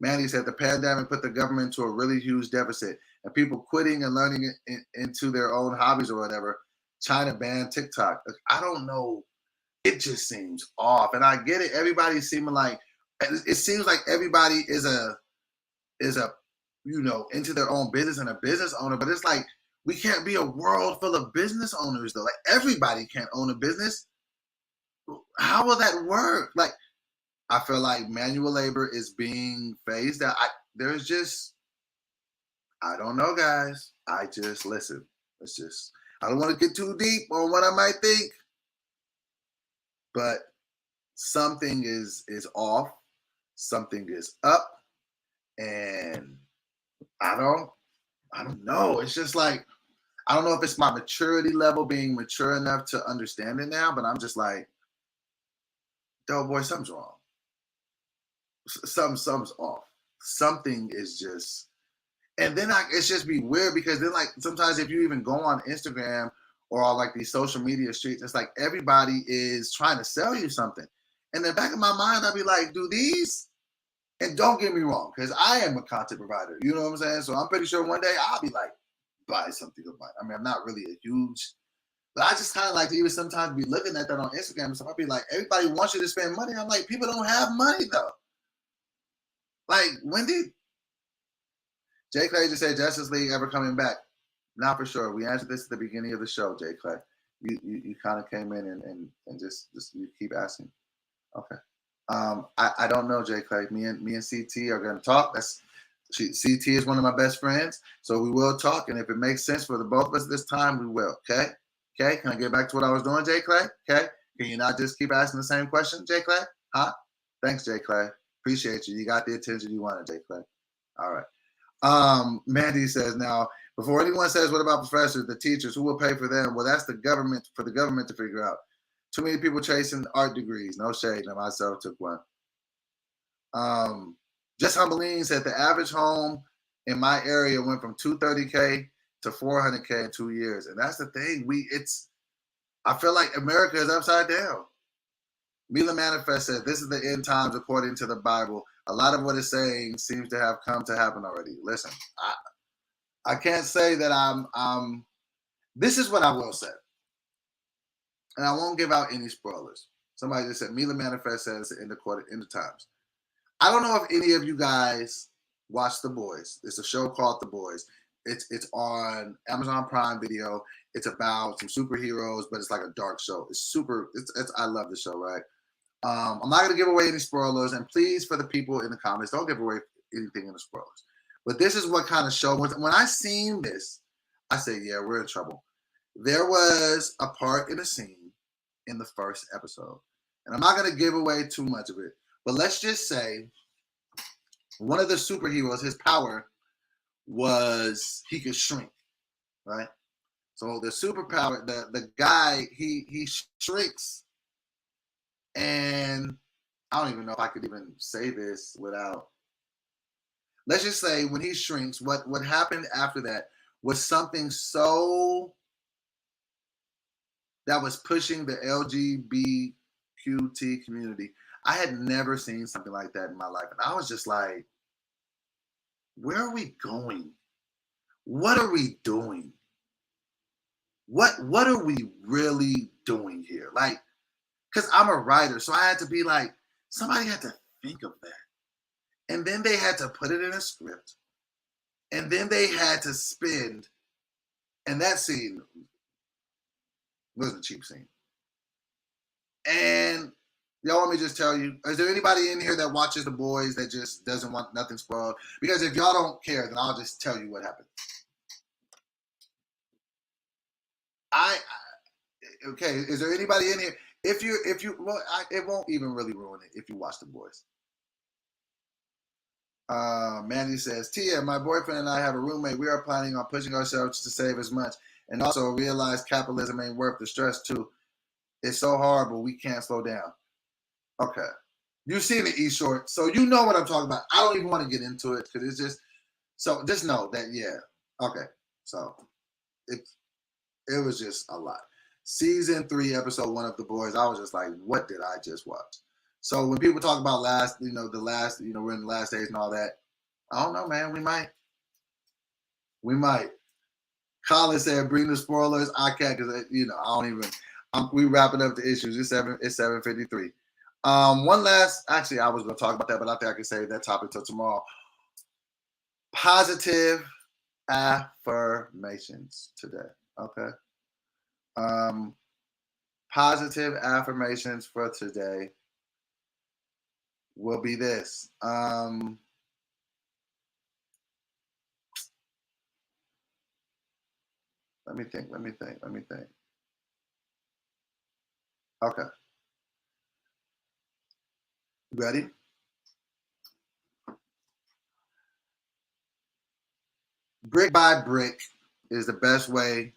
A: Mandy said, the pandemic put the government into a really huge deficit and people quitting and learning into their own hobbies or whatever. China banned TikTok. I don't know. It just seems off. And I get it. Everybody's seeming like, it seems like everybody is a into their own business and a business owner, but it's like we can't be a world full of business owners though. Like everybody can't own a business. how will that work? Like, I feel like manual labor is being phased out. There's just, I don't know, guys. I just listen. It's just, I don't want to get too deep on what I might think, but something is off, something is up, and I don't know. It's just like, I don't know if it's my maturity level being mature enough to understand it now, but I'm just like, yo, boy, something's wrong. Something's off. Something is just, and then it's just be weird because then like sometimes if you even go on Instagram or on like these social media streets, it's like everybody is trying to sell you something. And in the back of my mind, I'll be like, do these? And don't get me wrong, because I am a content provider. You know what I'm saying? So I'm pretty sure one day I'll be like, buy something of mine. I mean, I'm not really a huge, but I just kind of like to even sometimes be looking at that on Instagram and stuff. I'll be like, everybody wants you to spend money. I'm like, people don't have money though. Like, when did Jay Clay just said Justice League ever coming back? Not for sure. We answered this at the beginning of the show, Jay Clay. You kind of came in and just you keep asking. Okay. I don't know, Jay Clay. Me and CT are going to talk. CT is one of my best friends, so we will talk. And if it makes sense for the both of us this time, we will. Okay. Okay. Can I get back to what I was doing, Jay Clay? Okay. Can you not just keep asking the same question, Jay Clay? Huh? Thanks, Jay Clay. Appreciate you. You got the attention you wanted, Jay Clay. All right. Mandy says, now, before anyone says, what about professors, the teachers, who will pay for them? Well, that's the government, for the government to figure out. Too many people chasing art degrees. No shade. I myself took one. Just Humbeline said the average home in my area went from $230K to $400K in 2 years. And that's the thing. I feel like America is upside down. Mila Manifest said, this is the end times according to the Bible. A lot of what it's saying seems to have come to happen already. Listen, I can't say that I'm this is what I will say. And I won't give out any spoilers. Somebody just said, Mila Manifest says in the times. I don't know if any of you guys watch The Boys. It's a show called The Boys. It's on Amazon Prime Video. It's about some superheroes, but it's like a dark show. I love the show, right? I'm not going to give away any spoilers, and please, for the people in the comments, don't give away anything in the spoilers. But this is what kind of show. When I seen this, I said, yeah, we're in trouble. There was a part in a scene in the first episode, and I'm not going to give away too much of it, but let's just say one of the superheroes, his power was he could shrink, right? So the superpower, the guy, he shrinks. And I don't even know if I could even say this without. Let's just say when he shrinks, what happened after that was something so that was pushing the LGBTQT community. I had never seen something like that in my life. And I was just like, where are we going? What are we doing? What are we really doing here? Like, because I'm a writer, so I had to be like, somebody had to think of that. And then they had to put it in a script. And then they had to spend, and that scene was a cheap scene. And y'all want me to just tell you, is there anybody in here that watches The Boys that just doesn't want nothing spoiled? Because if y'all don't care, then I'll just tell you what happened. Okay, is there anybody in here? If you, it won't even really ruin it if you watch The Boys. Mandy says, Tia, my boyfriend and I have a roommate. We are planning on pushing ourselves to save as much and also realize capitalism ain't worth the stress too. It's so horrible. We can't slow down. Okay. You've seen the E-short, so you know what I'm talking about. I don't even want to get into it because it's just, so just know that, yeah. Okay. So it was just a lot. Season 3, episode 1 of The Boys, I was just like, what did I just watch? So when people talk about we're in the last days and all that, I don't know, man. We might. Colin said, bring the spoilers. I can't because, I don't even, we wrapping up the issues. It's 7:53. Actually, I was going to talk about that, but I think I can save that topic till tomorrow. Positive affirmations today. Okay. positive affirmations for today will be this. Let me think. Okay. Ready? Brick by brick is the best way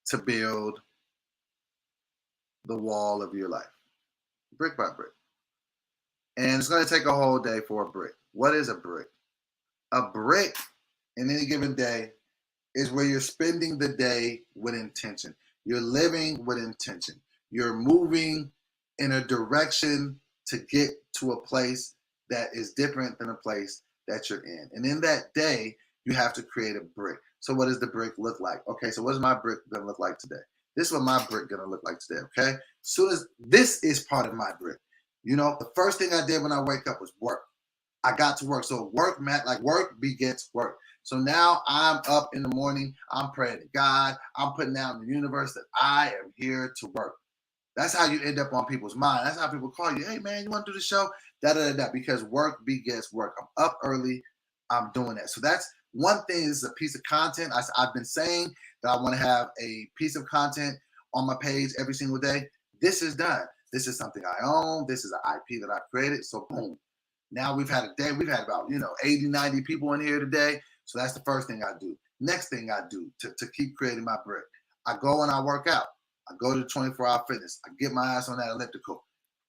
A: to build the wall of your life. Brick by brick. And it's going to take a whole day for a brick. What is a brick? A brick in any given day is where you're spending the day with intention. You're living with intention. You're moving in a direction to get to a place that is different than a place that you're in. And in that day, you have to create a brick. So what does the brick look like? Okay, so what is my brick going to look like today? This is what my brick going to look like today, okay? Soon as this is part of my brick. You know, the first thing I did when I wake up was work. I got to work. So work begets work. So now I'm up in the morning. I'm praying to God. I'm putting out in the universe that I am here to work. That's how you end up on people's mind. That's how people call you. Hey, man, you want to do the show? Because work begets work. I'm up early. I'm doing that. So that's one thing. This is a piece of content. I've been saying that I want to have a piece of content on my page every single day. This is done. This is something I own. This is an IP that I created. So boom. Now we've had a day. We've had about, 80, 90 people in here today. So that's the first thing I do. Next thing I do to keep creating my brick. I go and I work out. I go to 24-hour fitness. I get my ass on that elliptical.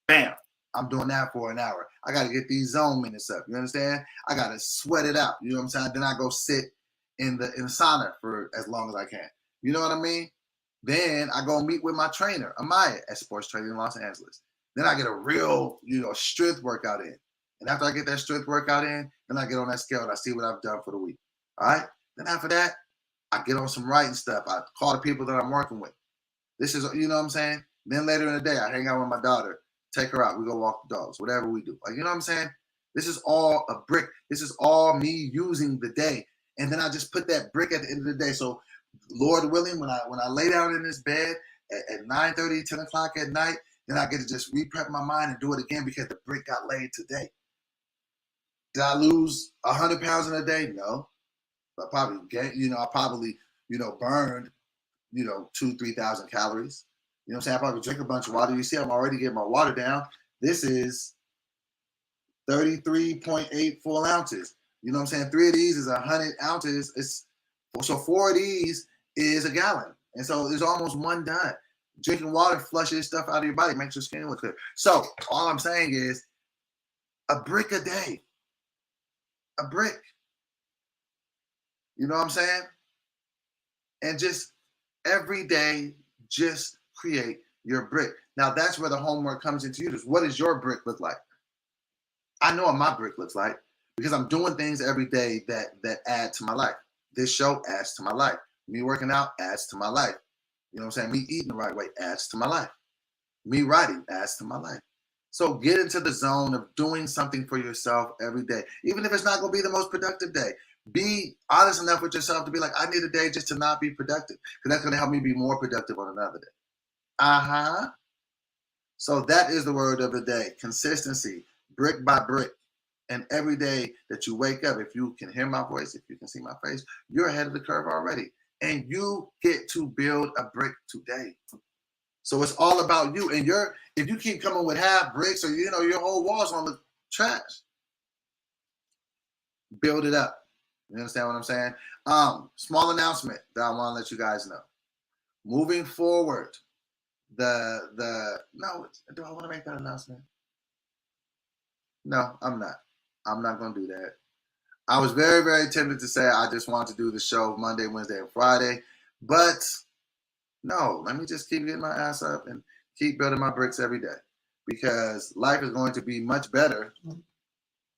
A: Bam. I'm doing that for an hour. I got to get these zone minutes up. You understand? I got to sweat it out. You know what I'm saying? Then I go sit in the sauna for as long as I can. You know what I mean? Then I go meet with my trainer, Amaya, at Sports Training in Los Angeles. Then I get a real, strength workout in. And after I get that strength workout in, then I get on that scale and I see what I've done for the week. All right? Then after that, I get on some writing stuff. I call the people that I'm working with. This is, you know what I'm saying? Then later in the day, I hang out with my daughter, take her out. We go walk the dogs, whatever we do. Like, you know what I'm saying? This is all a brick. This is all me using the day. And then I just put that brick at the end of the day. So Lord willing, when I lay down in this bed at 9:30, 10 o'clock at night, then I get to just re-prep my mind and do it again because the brick got laid today. Did I lose 100 pounds in a day? No. I probably burned, 2,000-3,000 calories. You know what I'm saying? I probably drink a bunch of water. You see, I'm already getting my water down. This is 33.8 full ounces. You know what I'm saying? 3 of these is 100 ounces. So 4 of these is a gallon. And so there's almost one done. Drinking water flushes stuff out of your body, makes your skin look clear. So all I'm saying is a brick a day. A brick. You know what I'm saying? And just every day, just create your brick. Now that's where the homework comes into use. What does your brick look like? I know what my brick looks like because I'm doing things every day that add to my life. This show adds to my life. Me working out adds to my life. You know what I'm saying? Me eating the right way adds to my life. Me writing adds to my life. So get into the zone of doing something for yourself every day. Even if it's not going to be the most productive day. Be honest enough with yourself to be like, I need a day just to not be productive. Because that's going to help me be more productive on another day. So that is the word of the day. Consistency. Brick by brick. And every day that you wake up, if you can hear my voice, if you can see my face, you're ahead of the curve already. And you get to build a brick today. So it's all about you. And if you keep coming with half bricks or, your whole wall's on the trash, build it up. You understand what I'm saying? Small announcement that I want to let you guys know. Moving forward, do I want to make that announcement? No, I'm not. I'm not going to do that. I was very, very tempted to say I just want to do the show Monday, Wednesday, and Friday. But no, let me just keep getting my ass up and keep building my bricks every day. Because life is going to be much better.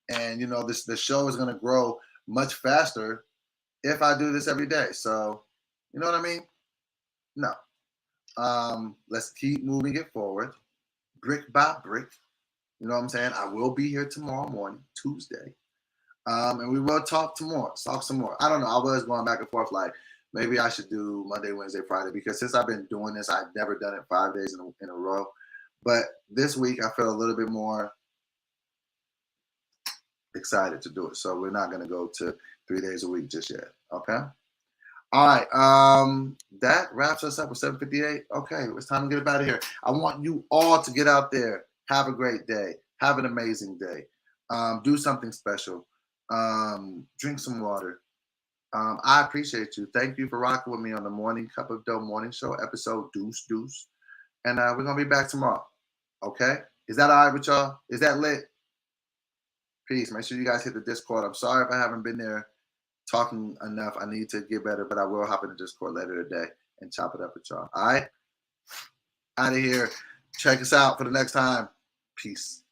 A: And, the show is going to grow much faster if I do this every day. So, you know what I mean? No. Let's keep moving it forward. Brick by brick. You know what I'm saying? I will be here tomorrow morning, Tuesday. And we will talk some more. I don't know. I was going back and forth like Maybe I should do Monday, Wednesday, Friday, because since I've been doing this, I've never done it 5 days in a row. But this week I feel a little bit more excited to do it. So we're not going to go to 3 days a week just yet. Okay. All right. That wraps us up with 7:58. Okay, it's time to get up out of here. I want you all to get out there. Have a great day. Have an amazing day. Do something special. Drink some water. I appreciate you. Thank you for rocking with me on the Morning Cup of Dough Morning Show, episode Deuce Deuce. And we're going to be back tomorrow. Okay? Is that all right with y'all? Is that lit? Peace. Make sure you guys hit the Discord. I'm sorry if I haven't been there talking enough. I need to get better, but I will hop in the Discord later today and chop it up with y'all. All right? Out of here. Check us out for the next time. Peace.